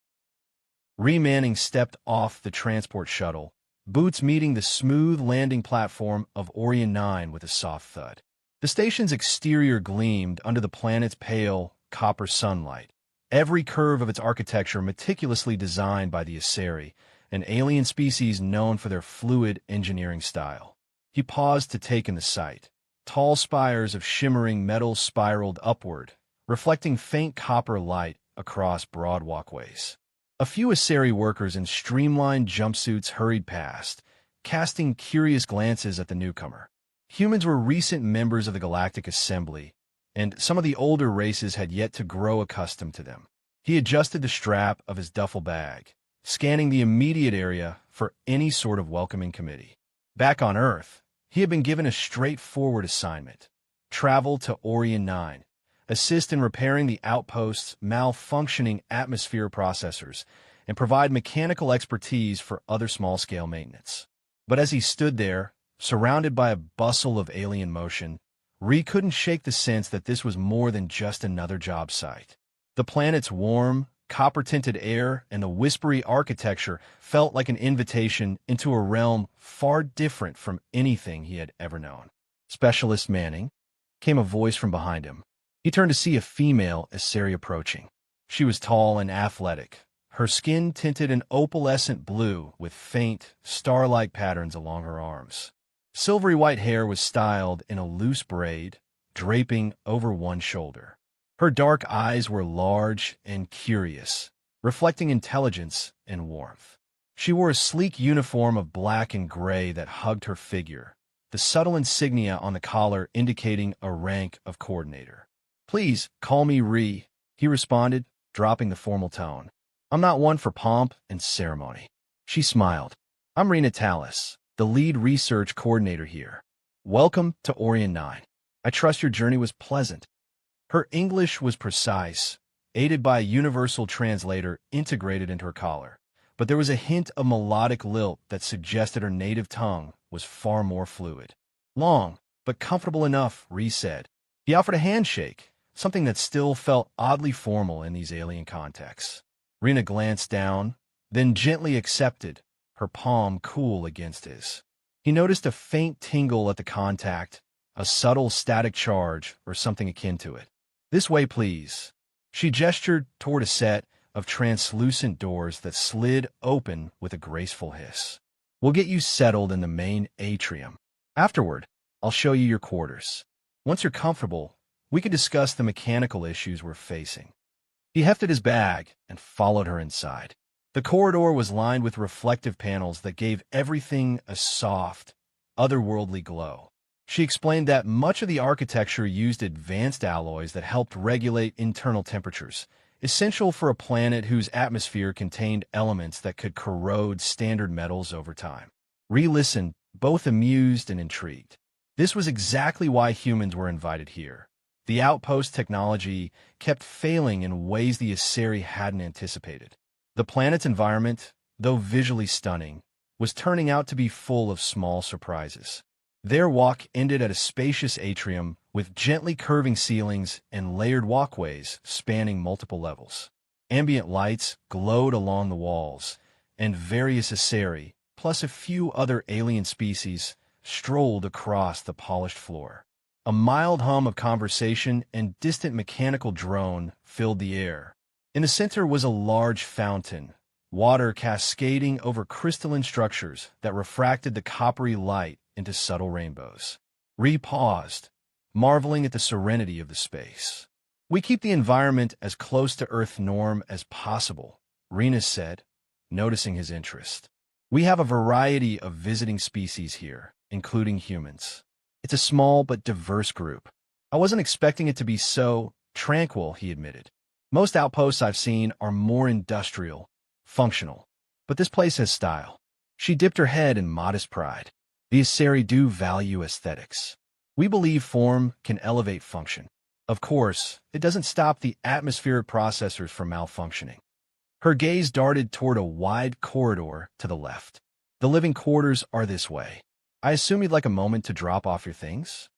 Manning stepped off the transport shuttle, boots meeting the smooth landing platform of Orion 9 with a soft thud. The station's exterior gleamed under the planet's pale, copper sunlight, every curve of its architecture meticulously designed by the Aseri, an alien species known for their fluid engineering style. He paused to take in the sight. Tall spires of shimmering metal spiraled upward, reflecting faint copper light across broad walkways. A few Aseri workers in streamlined jumpsuits hurried past, casting curious glances at the newcomer. Humans were recent members of the Galactic Assembly, and some of the older races had yet to grow accustomed to them. He adjusted the strap of his duffel bag, scanning the immediate area for any sort of welcoming committee. Back on Earth, he had been given a straightforward assignment: travel to Orion 9, assist in repairing the outpost's malfunctioning atmosphere processors, and provide mechanical expertise for other small-scale maintenance. But as he stood there, surrounded by a bustle of alien motion, couldn't shake the sense that this was more than just another job site. The planet's warm, copper-tinted air and the whispery architecture felt like an invitation into a realm far different from anything he had ever known. "Specialist Manning," came a voice from behind him. He turned to see a female Aseri approaching. She was tall and athletic, her skin tinted an opalescent blue with faint, star-like patterns along her arms. Silvery white hair was styled in a loose braid, draping over one shoulder. Her dark eyes were large and curious, reflecting intelligence and warmth. She wore a sleek uniform of black and gray that hugged her figure, the subtle insignia on the collar indicating a rank of coordinator. "Please, call me Ree," he responded, dropping the formal tone. "I'm not one for pomp and ceremony." She smiled. "I'm Rena Tallis, the lead research coordinator here. Welcome to Orion 9. I trust your journey was pleasant." Her English was precise, aided by a universal translator integrated into her collar, but there was a hint of melodic lilt that suggested her native tongue was far more fluid. "Long, but comfortable enough," Ree said. He offered a handshake, something that still felt oddly formal in these alien contexts. Rena glanced down, then gently accepted, her palm cool against his. He noticed a faint tingle at the contact, a subtle static charge or something akin to it. "This way, please." She gestured toward a set of translucent doors that slid open with a graceful hiss. "We'll get you settled in the main atrium. Afterward, I'll show you your quarters. Once you're comfortable, we can discuss the mechanical issues we're facing." He hefted his bag and followed her inside. The corridor was lined with reflective panels that gave everything a soft, otherworldly glow. She explained that much of the architecture used advanced alloys that helped regulate internal temperatures, essential for a planet whose atmosphere contained elements that could corrode standard metals over time. Ree listened, both amused and intrigued. This was exactly why humans were invited here. The outpost technology kept failing in ways the Aseri hadn't anticipated. The planet's environment, though visually stunning, was turning out to be full of small surprises. Their walk ended at a spacious atrium with gently curving ceilings and layered walkways spanning multiple levels. Ambient lights glowed along the walls, and various Aseri, plus a few other alien species, strolled across the polished floor. A mild hum of conversation and distant mechanical drone filled the air. In the center was a large fountain, water cascading over crystalline structures that refracted the coppery light into subtle rainbows. Ree paused, marveling at the serenity of the space. "We keep the environment as close to Earth norm as possible," Rena said, noticing his interest. "We have a variety of visiting species here, including humans. It's a small but diverse group." "I wasn't expecting it to be so tranquil," he admitted. "Most outposts I've seen are more industrial, functional. But this place has style." She dipped her head in modest pride. "The Aseri do value aesthetics. We believe form can elevate function. Of course, it doesn't stop the atmospheric processors from malfunctioning." Her gaze darted toward a wide corridor to the left. "The living quarters are this way. I assume you'd like a moment to drop off your things?"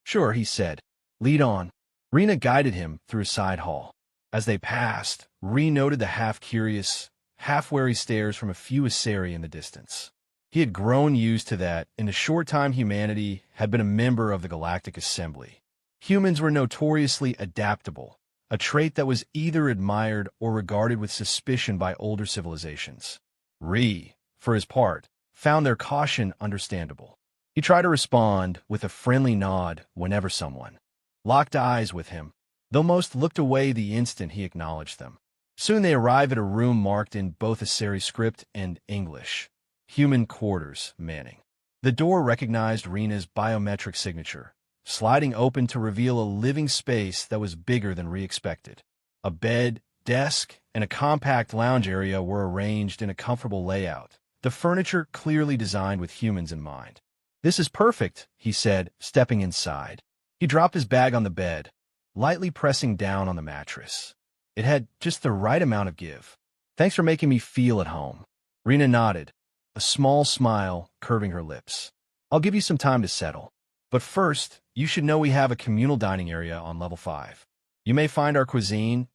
"Sure," he said. "Lead on." Rena guided him through a side hall. As they passed, Ree noted the half-curious, half-wary stares from a few Aseri in the distance. He had grown used to that in the short time humanity had been a member of the Galactic Assembly. Humans were notoriously adaptable, a trait that was either admired or regarded with suspicion by older civilizations. Ree, for his part, found their caution understandable. He tried to respond with a friendly nod whenever someone locked eyes with him, though most looked away the instant he acknowledged them. Soon they arrived at a room marked in both Aseri script and English. "Human quarters, Manning." The door recognized Rena's biometric signature, sliding open to reveal a living space that was bigger than Ree expected. A bed, desk, and a compact lounge area were arranged in a comfortable layout, the furniture clearly designed with humans in mind. "This is perfect," he said, stepping inside. He dropped his bag on the bed, lightly pressing down on the mattress. It had just the right amount of give. "Thanks for making me feel at home." Rena nodded, a small smile curving her lips. "I'll give you some time to settle. But first, you should know we have a communal dining area on level 5. You may find our cuisine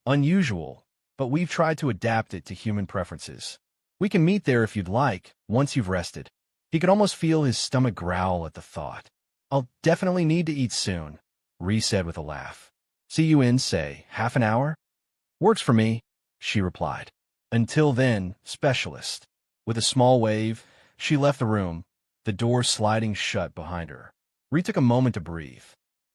unusual, but we've tried to adapt it to human preferences. We can meet there if you'd like, once you've rested." He could almost feel his stomach growl at the thought. "I'll definitely need to eat soon," Ree said with a laugh. "See you in, say, half an hour?" "Works for me," she replied. "Until then, specialist." With a small wave, she left the room, the door sliding shut behind her. Ree took a moment to breathe.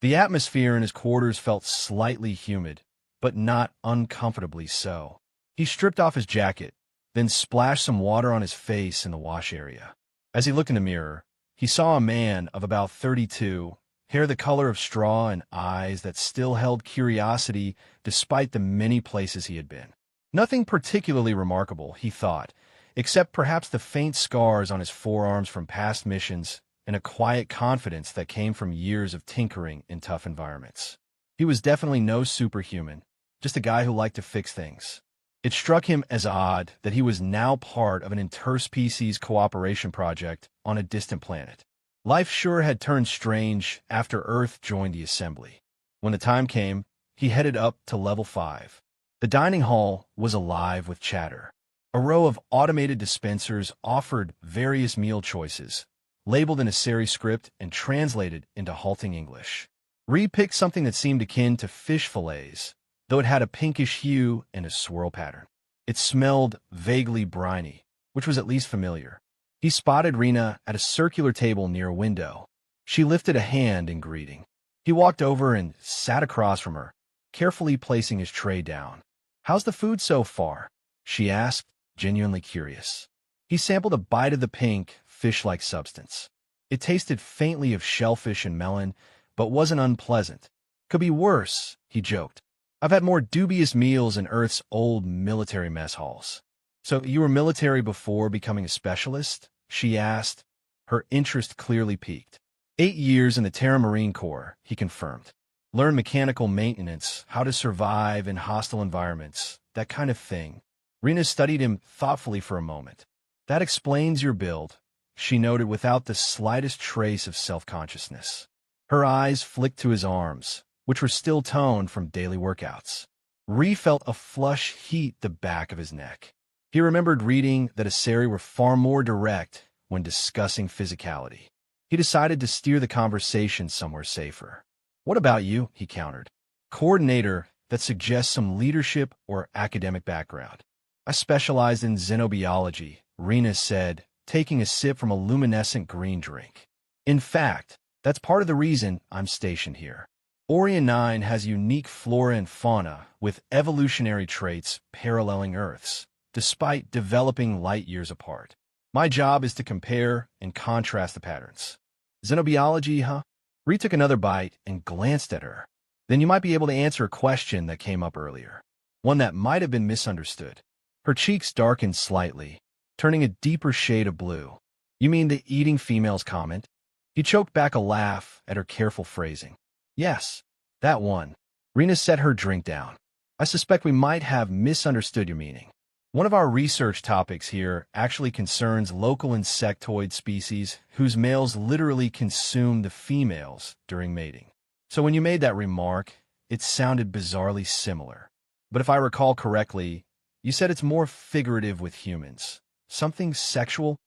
The atmosphere in his quarters felt slightly humid, but not uncomfortably so. He stripped off his jacket, then splashed some water on his face in the wash area. As he looked in the mirror, he saw a man of about 32, hair the color of straw and eyes that still held curiosity despite the many places he had been. Nothing particularly remarkable, he thought, except perhaps the faint scars on his forearms from past missions and a quiet confidence that came from years of tinkering in tough environments. He was definitely no superhuman, just a guy who liked to fix things. It struck him as odd that he was now part of an interspecies cooperation project on a distant planet. Life sure had turned strange after Earth joined the assembly. When the time came, he headed up to level 5. The dining hall was alive with chatter. A row of automated dispensers offered various meal choices, labeled in a Sari script and translated into halting English. Ree picked something that seemed akin to fish fillets, though it had a pinkish hue and a swirl pattern. It smelled vaguely briny, which was at least familiar. He spotted Rena at a circular table near a window. She lifted a hand in greeting. He walked over and sat across from her, carefully placing his tray down. "How's the food so far?" she asked, genuinely curious. He sampled a bite of the pink, fish-like substance. It tasted faintly of shellfish and melon, but wasn't unpleasant. "Could be worse," he joked. "I've had more dubious meals in Earth's old military mess halls." "So you were military before becoming a specialist?" she asked, her interest clearly piqued. 8 years in the Terra Marine Corps, he confirmed. Learn mechanical maintenance, how to survive in hostile environments, that kind of thing. Rena studied him thoughtfully for a moment. "That explains your build," she noted without the slightest trace of self-consciousness. Her eyes flicked to his arms, which were still toned from daily workouts. Ree felt a flush heat the back of his neck. He remembered reading that Asari were far more direct when discussing physicality. He decided to steer the conversation somewhere safer. "What about you?" he countered. "Coordinator, that suggests some leadership or academic background." "I specialized in xenobiology," Rena said, taking a sip from a luminescent green drink. "In fact, that's part of the reason I'm stationed here. Orion 9 has unique flora and fauna with evolutionary traits paralleling Earth's, despite developing light years apart. My job is to compare and contrast the patterns." "Xenobiology, huh?" Ree took another bite and glanced at her. "Then you might be able to answer a question that came up earlier. One that might have been misunderstood." Her cheeks darkened slightly, turning a deeper shade of blue. "You mean the eating females comment?" He choked back a laugh at her careful phrasing. "Yes, that one." Rena set her drink down. "I suspect we might have misunderstood your meaning. One of our research topics here actually concerns local insectoid species whose males literally consume the females during mating. So when you made that remark, it sounded bizarrely similar. But if I recall correctly, you said it's more figurative with humans. Something sexual?"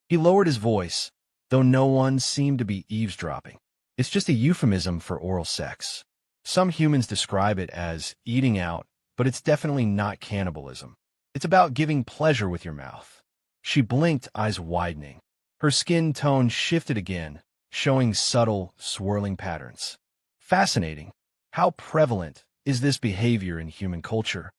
He lowered his voice, though no one seemed to be eavesdropping. "It's just a euphemism for oral sex. Some humans describe it as eating out, but it's definitely not cannibalism. It's about giving pleasure with your mouth." She blinked, eyes widening. Her skin tone shifted again, showing subtle, swirling patterns. "Fascinating. How prevalent is this behavior in human culture?"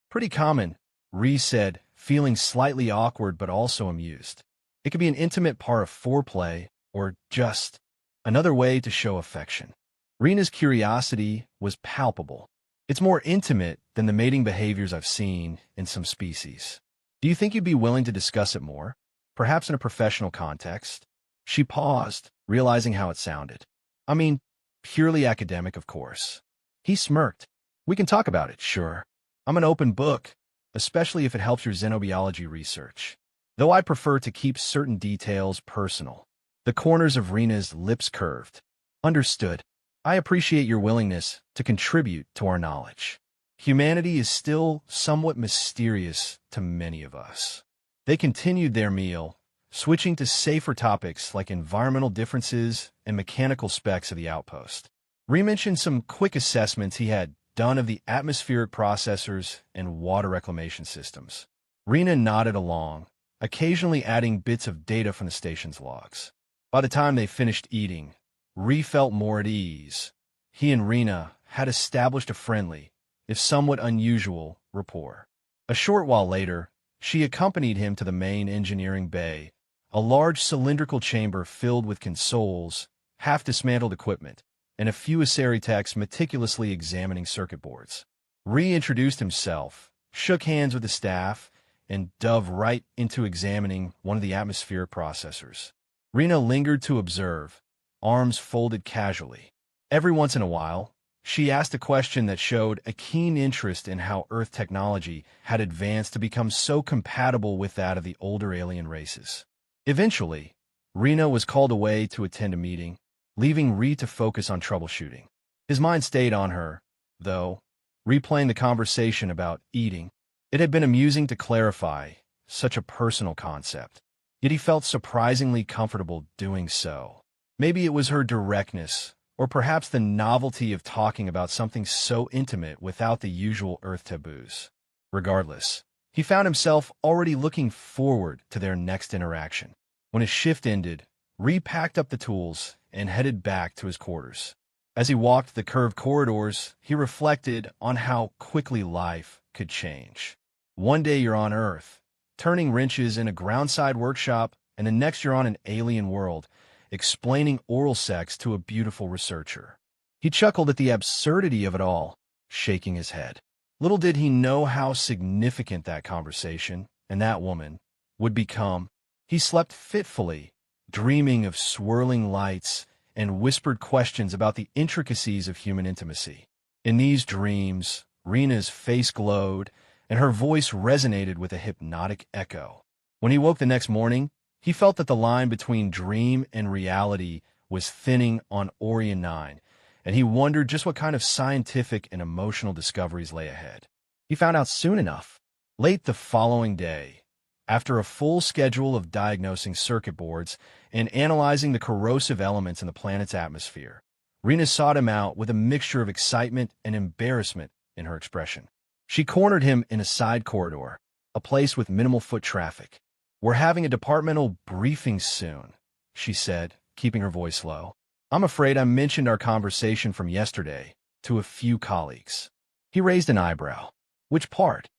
"Pretty common," Ree said, feeling slightly awkward but also amused. "It could be an intimate part of foreplay, or just another way to show affection." Rena's curiosity was palpable. "It's more intimate than the mating behaviors I've seen in some species. Do you think you'd be willing to discuss it more? Perhaps in a professional context?" She paused, realizing how it sounded. "I mean, purely academic, of course." He smirked. "We can talk about it, sure. I'm an open book, especially if it helps your xenobiology research. Though I prefer to keep certain details personal." The corners of Rena's lips curved. "Understood. I appreciate your willingness to contribute to our knowledge. Humanity is still somewhat mysterious to many of us." They continued their meal, switching to safer topics like environmental differences and mechanical specs of the outpost. Ree mentioned some quick assessments he had done of the atmospheric processors and water reclamation systems. Rena nodded along, occasionally adding bits of data from the station's logs. By the time they finished eating, Ree felt more at ease. He and Rena had established a friendly, if somewhat unusual, rapport. A short while later, she accompanied him to the main engineering bay, a large cylindrical chamber filled with consoles, half-dismantled equipment, and a few Asari techs meticulously examining circuit boards. Ree introduced himself, shook hands with the staff, and dove right into examining one of the atmospheric processors. Rena lingered to observe, arms folded casually. Every once in a while, she asked a question that showed a keen interest in how Earth technology had advanced to become so compatible with that of the older alien races. Eventually, Rena was called away to attend a meeting, leaving Ree to focus on troubleshooting. His mind stayed on her, though, replaying the conversation about eating. It had been amusing to clarify such a personal concept, yet he felt surprisingly comfortable doing so. Maybe it was her directness, or perhaps the novelty of talking about something so intimate without the usual Earth taboos. Regardless, he found himself already looking forward to their next interaction. When his shift ended, Ree packed up the tools and headed back to his quarters. As he walked the curved corridors, he reflected on how quickly life could change. One day you're on Earth, turning wrenches in a groundside workshop, and the next you're on an alien world, explaining oral sex to a beautiful researcher. He chuckled at the absurdity of it all, shaking his head. Little did he know how significant that conversation, and that woman, would become. He slept fitfully, dreaming of swirling lights and whispered questions about the intricacies of human intimacy. In these dreams, Rena's face glowed, and her voice resonated with a hypnotic echo. When he woke the next morning, he felt that the line between dream and reality was thinning on Orion 9, and he wondered just what kind of scientific and emotional discoveries lay ahead. He found out soon enough. Late the following day, after a full schedule of diagnosing circuit boards and analyzing the corrosive elements in the planet's atmosphere, Rena sought him out with a mixture of excitement and embarrassment in her expression. She cornered him in a side corridor, a place with minimal foot traffic. "We're having a departmental briefing soon," she said, keeping her voice low. "I'm afraid I mentioned our conversation from yesterday to a few colleagues." He raised an eyebrow. "Which part?"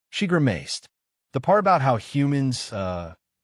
She grimaced. "The part about how humans,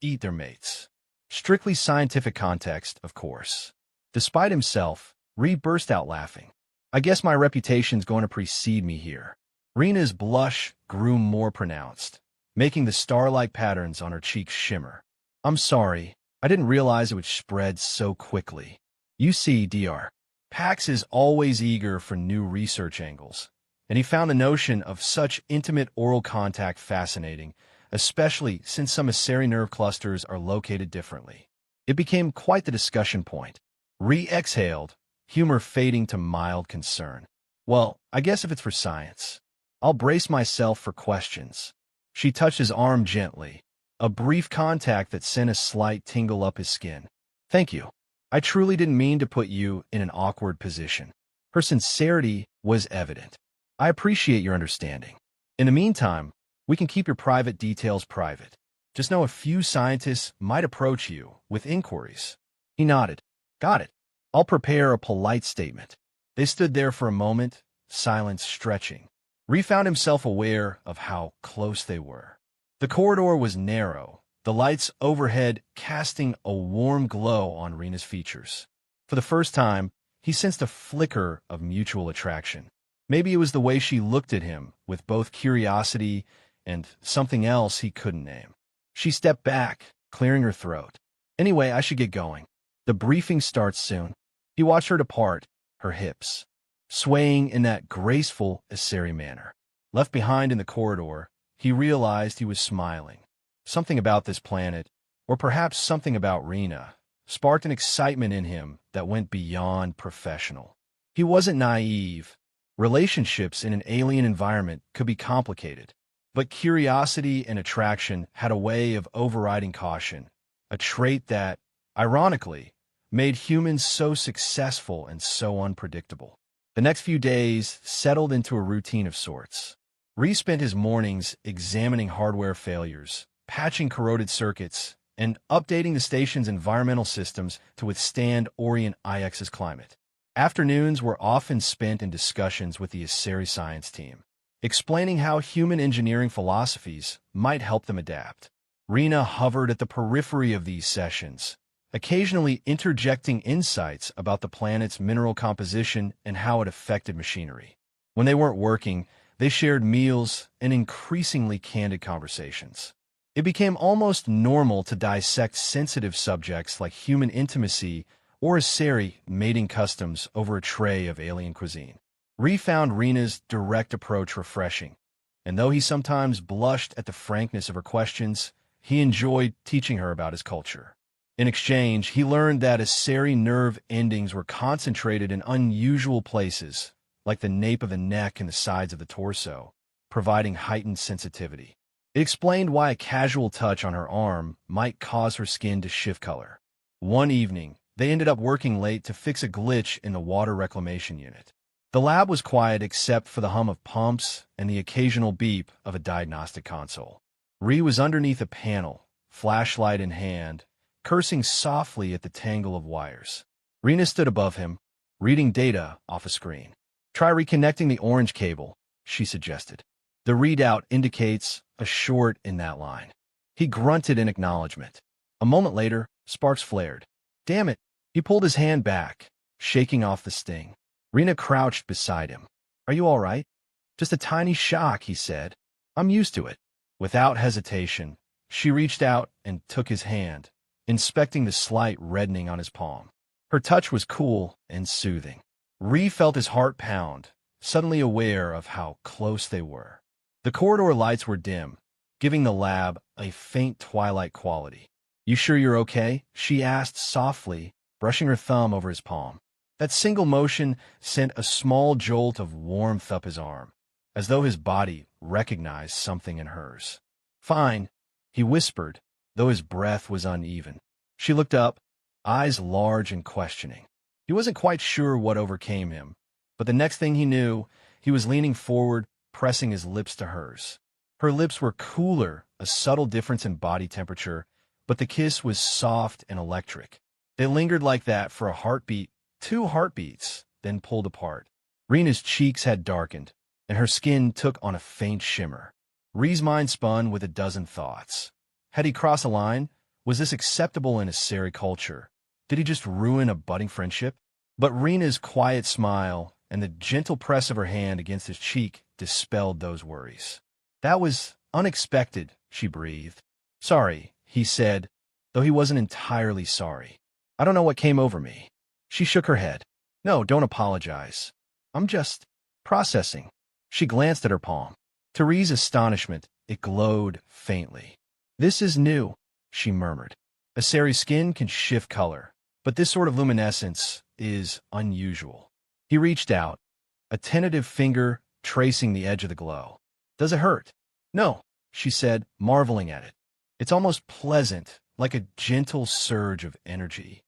eat their mates." Strictly scientific context, of course. Despite himself, Ree burst out laughing. "I guess my reputation's going to precede me here." Rena's blush grew more pronounced, making the star-like patterns on her cheeks shimmer. "I'm sorry, I didn't realize it would spread so quickly. You see, Dr. Pax is always eager for new research angles, and he found the notion of such intimate oral contact fascinating, especially since some Aseri nerve clusters are located differently. It became quite the discussion point." Ree exhaled, humor fading to mild concern. "Well, I guess if it's for science, I'll brace myself for questions." She touched his arm gently, a brief contact that sent a slight tingle up his skin. "Thank you. I truly didn't mean to put you in an awkward position." Her sincerity was evident. "I appreciate your understanding. In the meantime, we can keep your private details private. Just know a few scientists might approach you with inquiries." He nodded. "Got it. I'll prepare a polite statement." They stood there for a moment, silence stretching. Ree found himself aware of how close they were. The corridor was narrow, the lights overhead casting a warm glow on Rena's features. For the first time, he sensed a flicker of mutual attraction. Maybe it was the way she looked at him, with both curiosity and something else he couldn't name. She stepped back, clearing her throat. "Anyway, I should get going. The briefing starts soon." He watched her depart, her hips swaying in that graceful Aseri manner. Left behind in the corridor, he realized he was smiling. Something about this planet, or perhaps something about Rena, sparked an excitement in him that went beyond professional. He wasn't naive. Relationships in an alien environment could be complicated, but curiosity and attraction had a way of overriding caution, a trait that, ironically, made humans so successful and so unpredictable. The next few days settled into a routine of sorts. Ree spent his mornings examining hardware failures, patching corroded circuits, and updating the station's environmental systems to withstand Orient IX's climate. Afternoons were often spent in discussions with the Aseri science team, explaining how human engineering philosophies might help them adapt. Rena hovered at the periphery of these sessions, occasionally interjecting insights about the planet's mineral composition and how it affected machinery. When they weren't working, they shared meals and increasingly candid conversations. It became almost normal to dissect sensitive subjects like human intimacy or Aseri mating customs over a tray of alien cuisine. Ree found Rena's direct approach refreshing, and though he sometimes blushed at the frankness of her questions, he enjoyed teaching her about his culture. In exchange, he learned that Aseri nerve endings were concentrated in unusual places, like the nape of the neck and the sides of the torso, providing heightened sensitivity. It explained why a casual touch on her arm might cause her skin to shift color. One evening, they ended up working late to fix a glitch in the water reclamation unit. The lab was quiet except for the hum of pumps and the occasional beep of a diagnostic console. Ree was underneath a panel, flashlight in hand, cursing softly at the tangle of wires. Rena stood above him, reading data off a screen. "Try reconnecting the orange cable," she suggested. The readout indicates a short in that line. He grunted in acknowledgement. A moment later, sparks flared. "Damn it!" He pulled his hand back, shaking off the sting. Rena crouched beside him. "Are you all right?" "Just a tiny shock," he said. "I'm used to it." Without hesitation, she reached out and took his hand, inspecting the slight reddening on his palm. Her touch was cool and soothing. Ree felt his heart pound, suddenly aware of how close they were. The corridor lights were dim, giving the lab a faint twilight quality. "You sure you're okay?" she asked softly, brushing her thumb over his palm. That single motion sent a small jolt of warmth up his arm, as though his body recognized something in hers. "Fine," he whispered, though his breath was uneven. She looked up, eyes large and questioning. He wasn't quite sure what overcame him, but the next thing he knew, he was leaning forward, pressing his lips to hers. Her lips were cooler, a subtle difference in body temperature, but the kiss was soft and electric. They lingered like that for a heartbeat, 2 heartbeats, then pulled apart. Rena's cheeks had darkened, and her skin took on a faint shimmer. Ree's mind spun with a dozen thoughts. Had he crossed a line? Was this acceptable in a Aseri culture? Did he just ruin a budding friendship? But Rena's quiet smile and the gentle press of her hand against his cheek dispelled those worries. "That was unexpected," she breathed. "Sorry," he said, though he wasn't entirely sorry. "I don't know what came over me." She shook her head. "No, don't apologize. I'm just processing." She glanced at her palm. To Ree's astonishment, it glowed faintly. "This is new," she murmured. "Aseri's skin can shift color, but this sort of luminescence is unusual." He reached out, a tentative finger tracing the edge of the glow. "Does it hurt?" "No," she said, marveling at it. "It's almost pleasant, like a gentle surge of energy."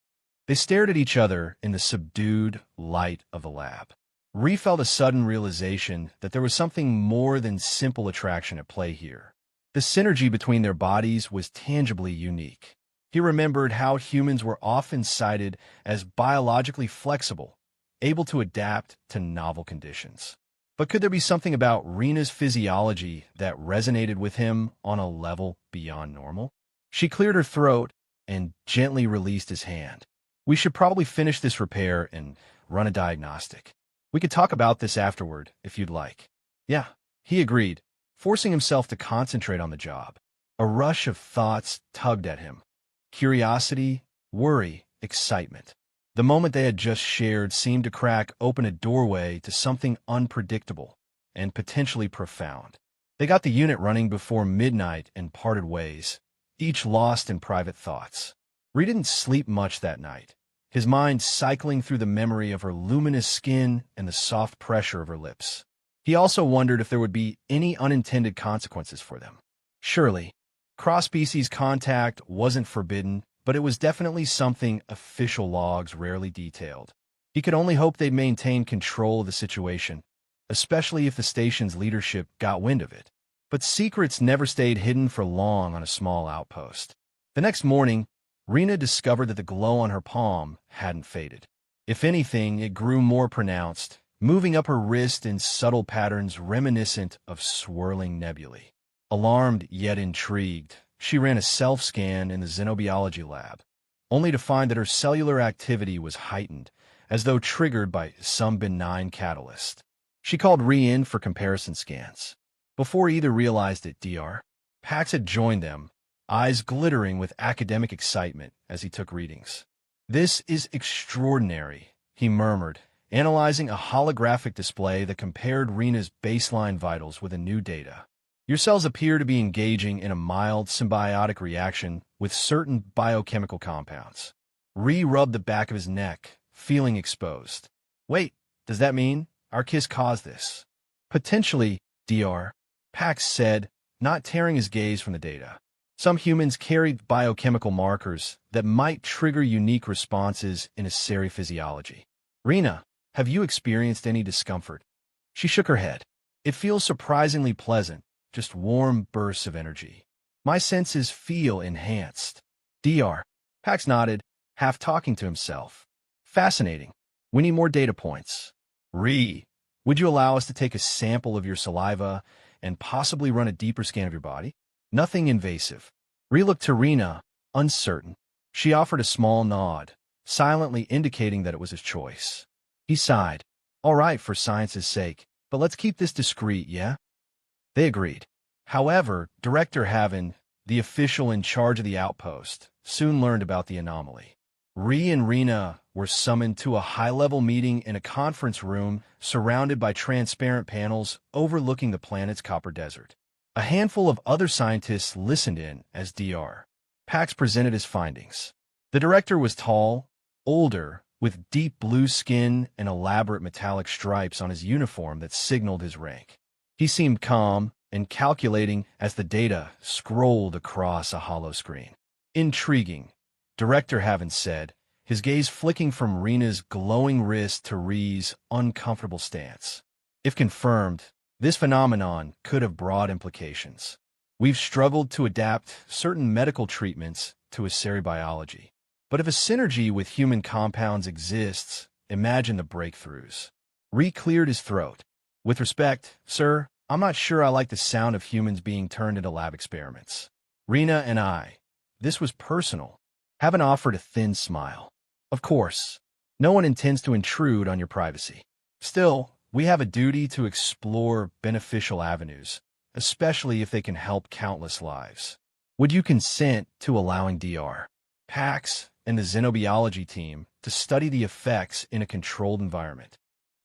They stared at each other in the subdued light of the lab. Ree felt a sudden realization that there was something more than simple attraction at play here. The synergy between their bodies was tangibly unique. He remembered how humans were often cited as biologically flexible, able to adapt to novel conditions. But could there be something about Rena's physiology that resonated with him on a level beyond normal? She cleared her throat and gently released his hand. "We should probably finish this repair and run a diagnostic. We could talk about this afterward, if you'd like." "Yeah," he agreed, forcing himself to concentrate on the job. A rush of thoughts tugged at him. Curiosity, worry, excitement. The moment they had just shared seemed to crack open a doorway to something unpredictable and potentially profound. They got the unit running before midnight and parted ways, each lost in private thoughts. Ree didn't sleep much that night, his mind cycling through the memory of her luminous skin and the soft pressure of her lips. He also wondered if there would be any unintended consequences for them. Surely, cross-species contact wasn't forbidden, but it was definitely something official logs rarely detailed. He could only hope they'd maintain control of the situation, especially if the station's leadership got wind of it. But secrets never stayed hidden for long on a small outpost. The next morning, Rena discovered that the glow on her palm hadn't faded. If anything, it grew more pronounced, moving up her wrist in subtle patterns reminiscent of swirling nebulae. Alarmed yet intrigued, she ran a self-scan in the xenobiology lab, only to find that her cellular activity was heightened, as though triggered by some benign catalyst. She called Ree in for comparison scans. Before either realized it, Dr. Pax had joined them, eyes glittering with academic excitement as he took readings. "This is extraordinary," he murmured, analyzing a holographic display that compared Rena's baseline vitals with the new data. Your cells appear to be engaging in a mild symbiotic reaction with certain biochemical compounds. Ree rubbed the back of his neck, feeling exposed. Wait, does that mean our kiss caused this? Potentially, Dr. Pax said, not tearing his gaze from the data. Some humans carried biochemical markers that might trigger unique responses in a physiology. Rena, have you experienced any discomfort? She shook her head. It feels surprisingly pleasant, just warm bursts of energy. My senses feel enhanced. Dr. Pax nodded, half talking to himself. Fascinating. We need more data points. Ree, would you allow us to take a sample of your saliva and possibly run a deeper scan of your body? Nothing invasive. Ree looked to Rena, uncertain. She offered a small nod, silently indicating that it was his choice. He sighed. All right, for science's sake, but let's keep this discreet, yeah? They agreed. However, Director Haven, the official in charge of the outpost, soon learned about the anomaly. Ree and Rena were summoned to a high-level meeting in a conference room surrounded by transparent panels overlooking the planet's copper desert. A handful of other scientists listened in as Dr. Pax presented his findings. The director was tall, older, with deep blue skin and elaborate metallic stripes on his uniform that signaled his rank. He seemed calm and calculating as the data scrolled across a hollow screen. Intriguing, Director Haven said, his gaze flicking from Rena's glowing wrist to Ree's uncomfortable stance. If confirmed, this phenomenon could have broad implications. We've struggled to adapt certain medical treatments to a biology. But if a synergy with human compounds exists, imagine the breakthroughs. Ree cleared his throat. With respect, sir, I'm not sure I like the sound of humans being turned into lab experiments. Rena and I, this was personal. Haven offered a thin smile. Of course, no one intends to intrude on your privacy. Still, we have a duty to explore beneficial avenues, especially if they can help countless lives. Would you consent to allowing Dr. Pax and the xenobiology team to study the effects in a controlled environment?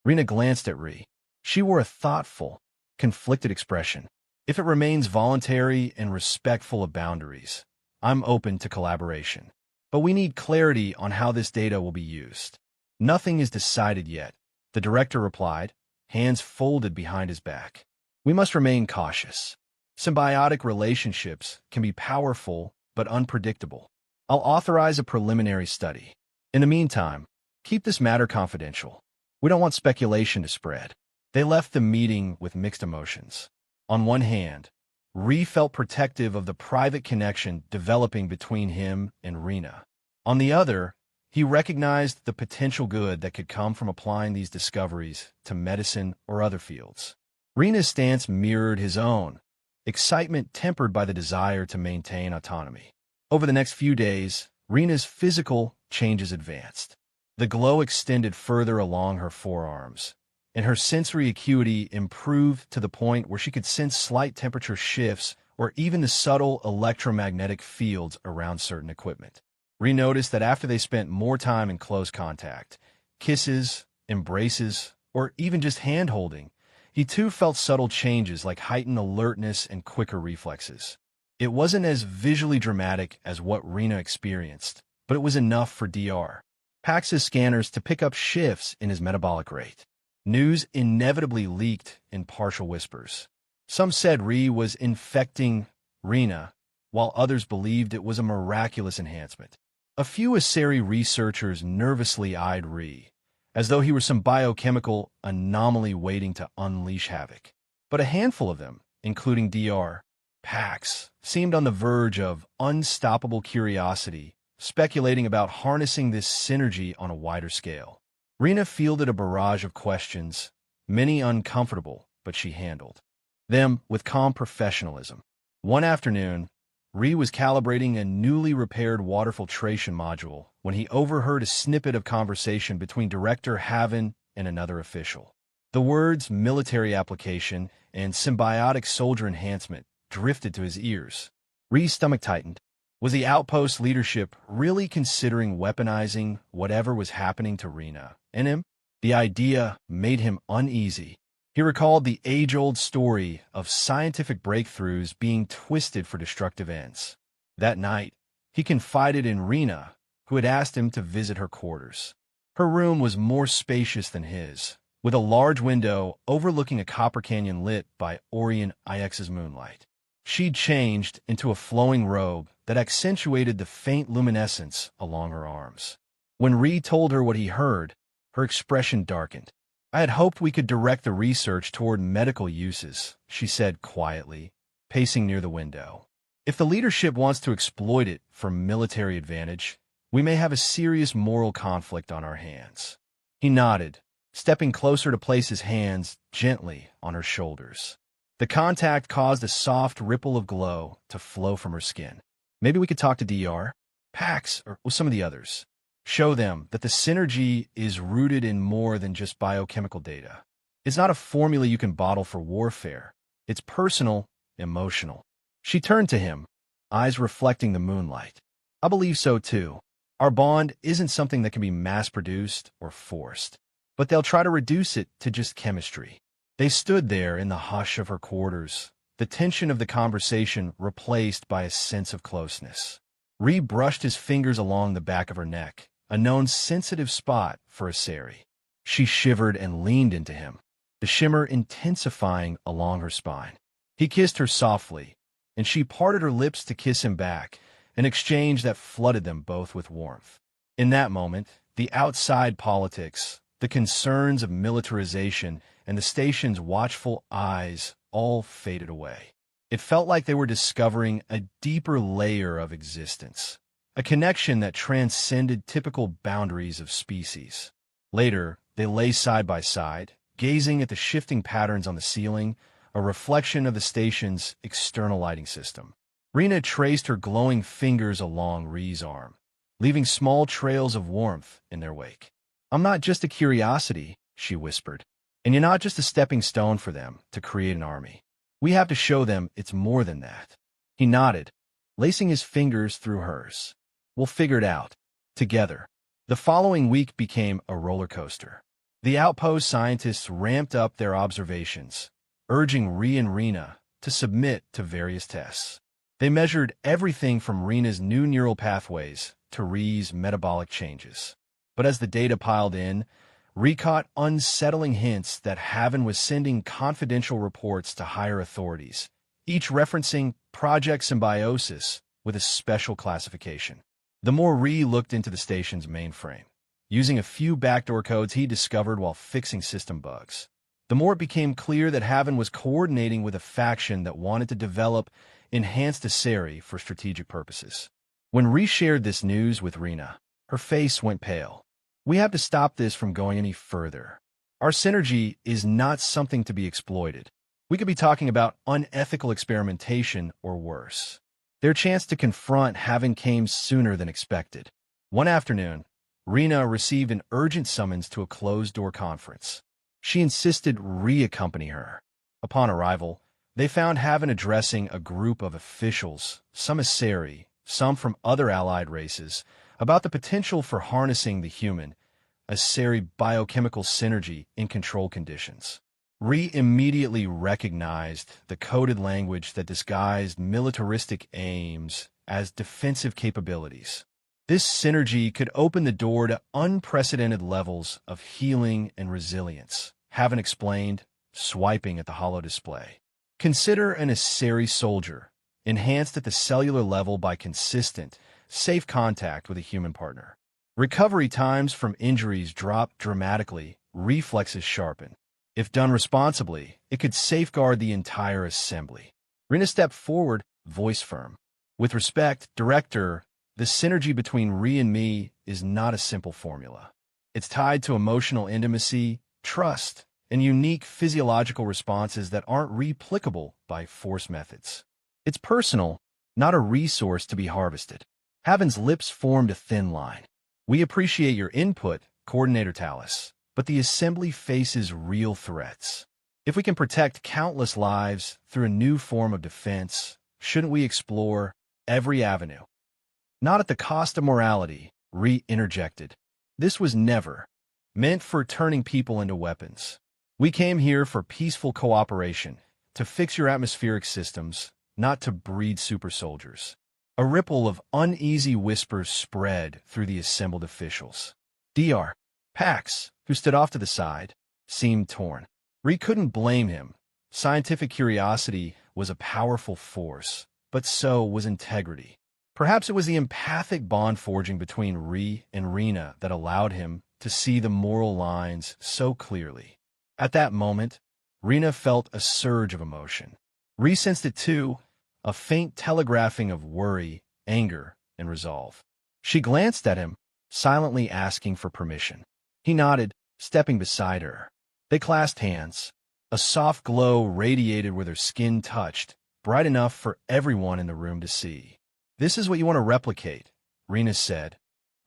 Rena glanced at Ree. She wore a thoughtful, conflicted expression. If it remains voluntary and respectful of boundaries, I'm open to collaboration. But we need clarity on how this data will be used. Nothing is decided yet, the director replied, hands folded behind his back. We must remain cautious. Symbiotic relationships can be powerful but unpredictable. I'll authorize a preliminary study. In the meantime, keep this matter confidential. We don't want speculation to spread. They left the meeting with mixed emotions. On one hand, Ree felt protective of the private connection developing between him and Rena. On the other, he recognized the potential good that could come from applying these discoveries to medicine or other fields. Rena's stance mirrored his own, excitement tempered by the desire to maintain autonomy. Over the next few days, Rena's physical changes advanced. The glow extended further along her forearms, and her sensory acuity improved to the point where she could sense slight temperature shifts or even the subtle electromagnetic fields around certain equipment. Ree noticed that after they spent more time in close contact, kisses, embraces, or even just hand-holding, he too felt subtle changes like heightened alertness and quicker reflexes. It wasn't as visually dramatic as what Rena experienced, but it was enough for Dr. Pax's scanners to pick up shifts in his metabolic rate. News inevitably leaked in partial whispers. Some said Ree was infecting Rena, while others believed it was a miraculous enhancement. A few Asari researchers nervously eyed Ree, as though he were some biochemical anomaly waiting to unleash havoc. But a handful of them, including Dr. Pax, seemed on the verge of unstoppable curiosity, speculating about harnessing this synergy on a wider scale. Rena fielded a barrage of questions, many uncomfortable, but she handled them with calm professionalism. One afternoon, Ree was calibrating a newly repaired water filtration module when he overheard a snippet of conversation between Director Haven and another official. The words military application and symbiotic soldier enhancement drifted to his ears. Ree's stomach tightened. Was the outpost leadership really considering weaponizing whatever was happening to Rena and him? The idea made him uneasy. He recalled the age-old story of scientific breakthroughs being twisted for destructive ends. That night, he confided in Rena, who had asked him to visit her quarters. Her room was more spacious than his, with a large window overlooking a copper canyon lit by Orion IX's moonlight. She'd changed into a flowing robe that accentuated the faint luminescence along her arms. When Ree told her what he heard, her expression darkened. "I had hoped we could direct the research toward medical uses," she said quietly, pacing near the window. "If the leadership wants to exploit it for military advantage, we may have a serious moral conflict on our hands." He nodded, stepping closer to place his hands gently on her shoulders. The contact caused a soft ripple of glow to flow from her skin. "Maybe we could talk to DR, Pax, or with some of the others. Show them that the synergy is rooted in more than just biochemical data. It's not a formula you can bottle for warfare. It's personal, emotional." She turned to him, eyes reflecting the moonlight. "I believe so too. Our bond isn't something that can be mass-produced or forced. But they'll try to reduce it to just chemistry." They stood there in the hush of her quarters, the tension of the conversation replaced by a sense of closeness. Ree brushed his fingers along the back of her neck, a known sensitive spot for a Sari. She shivered and leaned into him, the shimmer intensifying along her spine. He kissed her softly, and she parted her lips to kiss him back, an exchange that flooded them both with warmth. In that moment, the outside politics, the concerns of militarization, and the station's watchful eyes all faded away. It felt like they were discovering a deeper layer of existence, a connection that transcended typical boundaries of species. Later, they lay side by side, gazing at the shifting patterns on the ceiling, a reflection of the station's external lighting system. Rena traced her glowing fingers along Ree's arm, leaving small trails of warmth in their wake. "I'm not just a curiosity," she whispered, "and you're not just a stepping stone for them to create an army. We have to show them it's more than that." He nodded, lacing his fingers through hers. "We'll figure it out, together." The following week became a roller coaster. The outpost scientists ramped up their observations, urging Ree and Rena to submit to various tests. They measured everything from Rena's new neural pathways to Ree's metabolic changes. But as the data piled in, Ree caught unsettling hints that Haven was sending confidential reports to higher authorities, each referencing Project Symbiosis with a special classification. The more Ree looked into the station's mainframe, using a few backdoor codes he discovered while fixing system bugs, the more it became clear that Haven was coordinating with a faction that wanted to develop enhanced Asari for strategic purposes. When Ree shared this news with Rena, her face went pale. "We have to stop this from going any further. Our synergy is not something to be exploited. We could be talking about unethical experimentation or worse." Their chance to confront Haven came sooner than expected. One afternoon, Rena received an urgent summons to a closed-door conference. She insisted Ree accompany her. Upon arrival, they found Haven addressing a group of officials, some Asari, some from other allied races, about the potential for harnessing the human, Asari biochemical synergy in controlled conditions. Ree immediately recognized the coded language that disguised militaristic aims as defensive capabilities. This synergy could open the door to unprecedented levels of healing and resilience, Haven explained, swiping at the holo display. Consider an Asari soldier, enhanced at the cellular level by consistent, safe contact with a human partner. Recovery times from injuries drop dramatically, reflexes sharpen. If done responsibly, it could safeguard the entire assembly. Rena stepped forward, voice firm. "With respect, Director, the synergy between Ree and me is not a simple formula. It's tied to emotional intimacy, trust, and unique physiological responses that aren't replicable by force methods. It's personal, not a resource to be harvested." Haven's lips formed a thin line. "We appreciate your input, Coordinator Talus, but the Assembly faces real threats. If we can protect countless lives through a new form of defense, shouldn't we explore every avenue?" "Not at the cost of morality," Ree interjected. "This was never meant for turning people into weapons. We came here for peaceful cooperation, to fix your atmospheric systems, not to breed super soldiers. A ripple of uneasy whispers spread through the assembled officials. Dr. Pax, who stood off to the side, seemed torn. Ree couldn't blame him. Scientific curiosity was a powerful force, but so was integrity. Perhaps it was the empathic bond forging between Ree and Rena that allowed him to see the moral lines so clearly. At that moment, Rena felt a surge of emotion. Ree sensed it too, a faint telegraphing of worry, anger, and resolve. She glanced at him, silently asking for permission. He nodded, stepping beside her. They clasped hands. A soft glow radiated where their skin touched, bright enough for everyone in the room to see. "This is what you want to replicate," Rena said,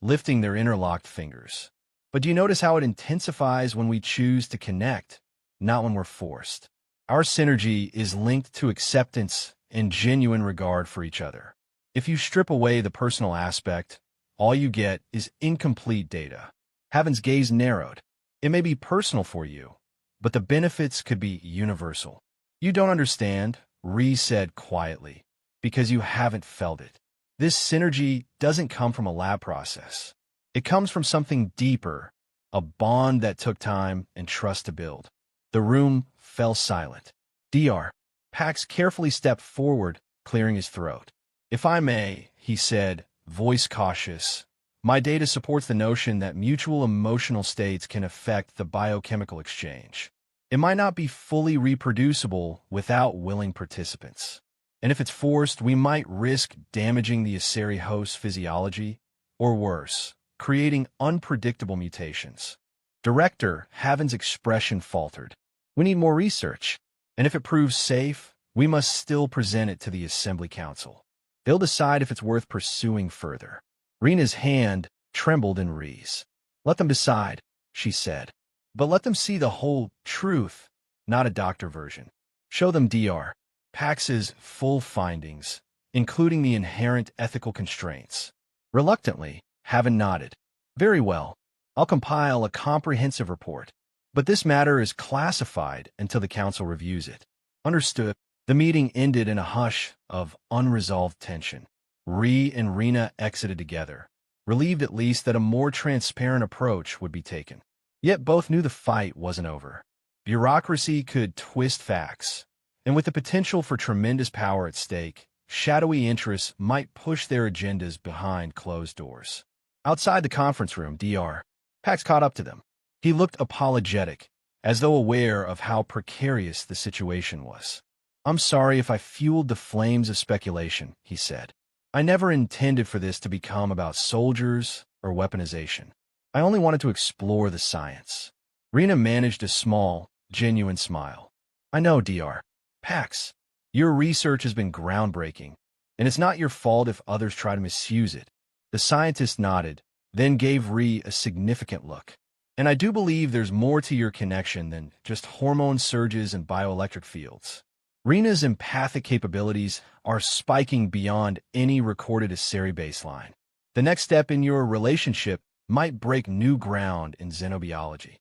lifting their interlocked fingers. "But do you notice how it intensifies when we choose to connect, not when we're forced? Our synergy is linked to acceptance and genuine regard for each other. If you strip away the personal aspect, all you get is incomplete data." Haven's gaze narrowed. "It may be personal for you, but the benefits could be universal." "You don't understand," Ree said quietly, "because you haven't felt it. This synergy doesn't come from a lab process. It comes from something deeper, a bond that took time and trust to build." The room fell silent. Dr. Pax carefully stepped forward, clearing his throat. "If I may," he said, voice cautious, "my data supports the notion that mutual emotional states can affect the biochemical exchange. It might not be fully reproducible without willing participants. And if it's forced, we might risk damaging the Aseri host's physiology, or worse, creating unpredictable mutations." Director Haven's expression faltered. "We need more research, and if it proves safe, we must still present it to the Assembly Council. They'll decide if it's worth pursuing further." Rena's hand trembled in Ree's. "Let them decide," she said. "But let them see the whole truth, not a doctor version. Show them Dr. Pax's full findings, including the inherent ethical constraints." Reluctantly, Haven nodded. "Very well. I'll compile a comprehensive report. But this matter is classified until the council reviews it." "Understood." The meeting ended in a hush of unresolved tension. Ree and Rena exited together, relieved at least that a more transparent approach would be taken. Yet both knew the fight wasn't over. Bureaucracy could twist facts, and with the potential for tremendous power at stake, shadowy interests might push their agendas behind closed doors. Outside the conference room, Dr. Pax caught up to them. He looked apologetic, as though aware of how precarious the situation was. "I'm sorry if I fueled the flames of speculation," he said. "I never intended for this to become about soldiers or weaponization. I only wanted to explore the science." Rena managed a small, genuine smile. "I know, Dr. Pax. Your research has been groundbreaking, and it's not your fault if others try to misuse it." The scientist nodded, then gave Ree a significant look. "And I do believe there's more to your connection than just hormone surges and bioelectric fields. Rena's empathic capabilities are spiking beyond any recorded Aseri baseline. The next step in your relationship might break new ground in xenobiology."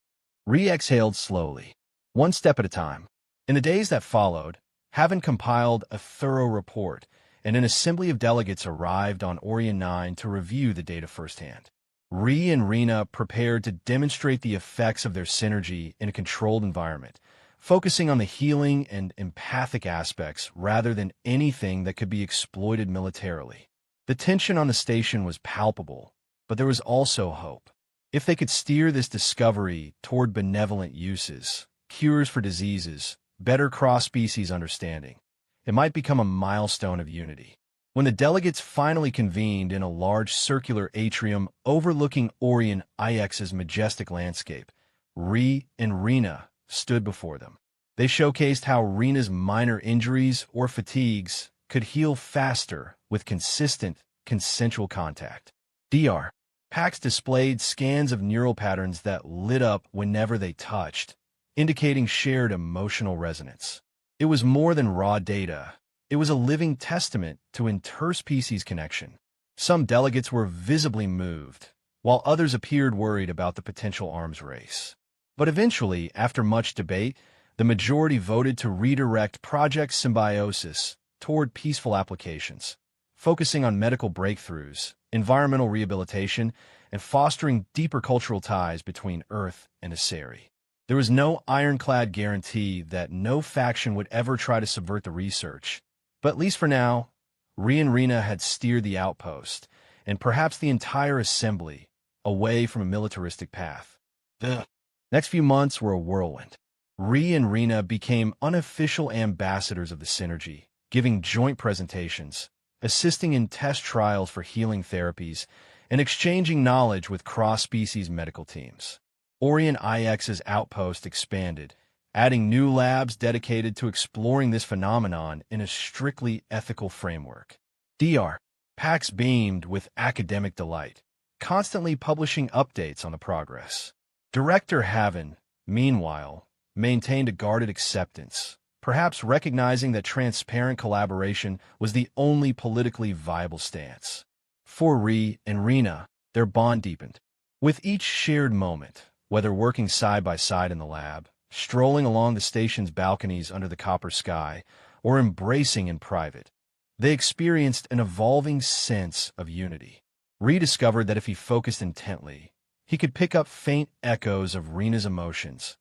Ree exhaled slowly, one step at a time. In the days that followed, Haven compiled a thorough report, and an assembly of delegates arrived on Orion 9 to review the data firsthand. Ree and Rena prepared to demonstrate the effects of their synergy in a controlled environment, focusing on the healing and empathic aspects rather than anything that could be exploited militarily. The tension on the station was palpable, but there was also hope. If they could steer this discovery toward benevolent uses, cures for diseases, better cross-species understanding, it might become a milestone of unity. When the delegates finally convened in a large circular atrium overlooking Orion IX's majestic landscape, Ree and Rena stood before them. They showcased how Rena's minor injuries or fatigues could heal faster with consistent, consensual contact. Dr. Pax displayed scans of neural patterns that lit up whenever they touched, indicating shared emotional resonance. It was more than raw data. It was a living testament to interspecies connection. Some delegates were visibly moved, while others appeared worried about the potential arms race. But eventually, after much debate, the majority voted to redirect Project Symbiosis toward peaceful applications, focusing on medical breakthroughs, environmental rehabilitation, and fostering deeper cultural ties between Earth and Asari. There was no ironclad guarantee that no faction would ever try to subvert the research, but at least for now, Ree and Rena had steered the outpost, and perhaps the entire assembly, away from a militaristic path. The next few months were a whirlwind. Ree and Rena became unofficial ambassadors of the Synergy, giving joint presentations, assisting in test trials for healing therapies, and exchanging knowledge with cross-species medical teams. Orion IX's outpost expanded, adding new labs dedicated to exploring this phenomenon in a strictly ethical framework. Dr. Pax beamed with academic delight, constantly publishing updates on the progress. Director Haven, meanwhile, maintained a guarded acceptance, perhaps recognizing that transparent collaboration was the only politically viable stance. For Ree and Rena, their bond deepened. With each shared moment, whether working side by side in the lab, strolling along the station's balconies under the copper sky, or embracing in private, they experienced an evolving sense of unity. Ree discovered that if he focused intently, he could pick up faint echoes of Rena's emotions,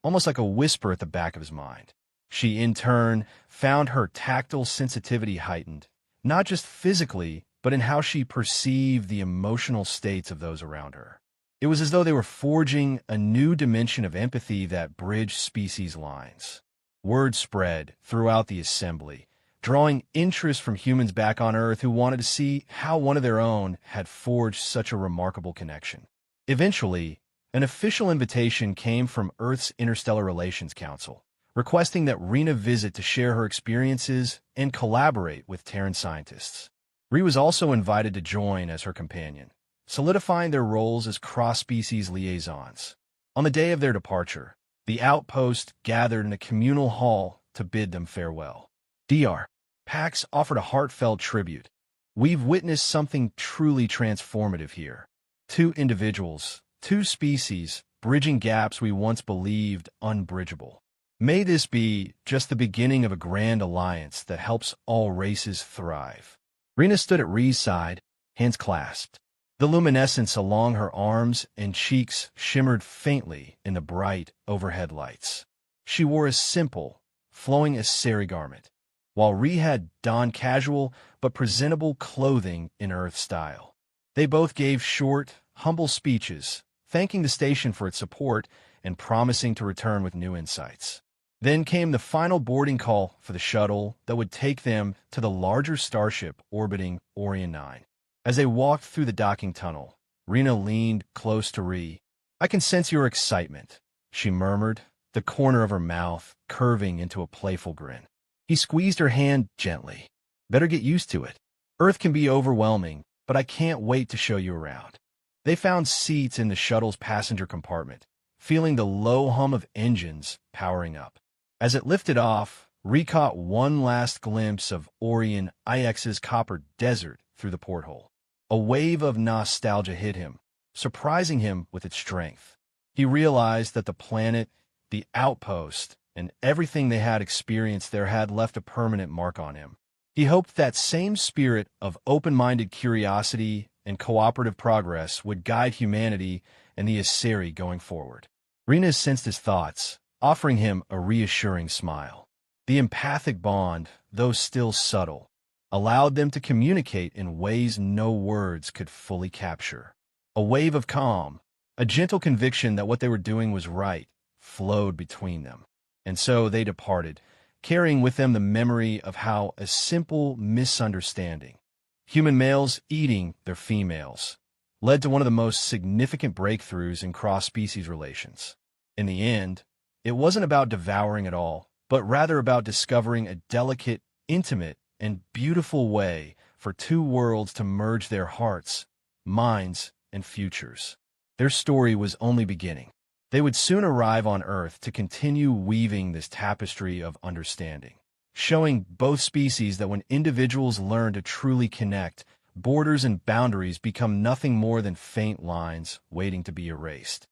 almost like a whisper at the back of his mind. She, in turn, found her tactile sensitivity heightened, not just physically, but in how she perceived the emotional states of those around her. It was as though they were forging a new dimension of empathy that bridged species lines. Word spread throughout the assembly, drawing interest from humans back on Earth who wanted to see how one of their own had forged such a remarkable connection. Eventually, an official invitation came from Earth's Interstellar Relations Council, requesting that Rena visit to share her experiences and collaborate with Terran scientists. Ree was also invited to join as her companion, solidifying their roles as cross-species liaisons. On the day of their departure, the outpost gathered in a communal hall to bid them farewell. Dr. Pax offered a heartfelt tribute. "We've witnessed something truly transformative here. Two individuals, two species, bridging gaps we once believed unbridgeable. May this be just the beginning of a grand alliance that helps all races thrive." Rena stood at Ree's side, hands clasped. The luminescence along her arms and cheeks shimmered faintly in the bright overhead lights. She wore a simple, flowing Asari garment, while Ree had donned casual but presentable clothing in Earth style. They both gave short, humble speeches, thanking the station for its support and promising to return with new insights. Then came the final boarding call for the shuttle that would take them to the larger starship orbiting Orion 9. As they walked through the docking tunnel, Rena leaned close to Ree. "I can sense your excitement," she murmured, the corner of her mouth curving into a playful grin. He squeezed her hand gently. "Better get used to it. Earth can be overwhelming, but I can't wait to show you around." They found seats in the shuttle's passenger compartment, feeling the low hum of engines powering up. As it lifted off, Ree caught one last glimpse of Orion IX's copper desert through the porthole. A wave of nostalgia hit him, surprising him with its strength. He realized that the planet, the outpost, and everything they had experienced there had left a permanent mark on him. He hoped that same spirit of open-minded curiosity and cooperative progress would guide humanity and the Asari going forward. Rena sensed his thoughts, offering him a reassuring smile. The empathic bond, though still subtle, allowed them to communicate in ways no words could fully capture. A wave of calm, a gentle conviction that what they were doing was right, flowed between them. And so they departed, carrying with them the memory of how a simple misunderstanding, human males eating their females, led to one of the most significant breakthroughs in cross-species relations. In the end, it wasn't about devouring at all, but rather about discovering a delicate, intimate, and beautiful way for two worlds to merge their hearts, minds, and futures. Their story was only beginning. They would soon arrive on Earth to continue weaving this tapestry of understanding, showing both species that when individuals learn to truly connect, borders and boundaries become nothing more than faint lines waiting to be erased.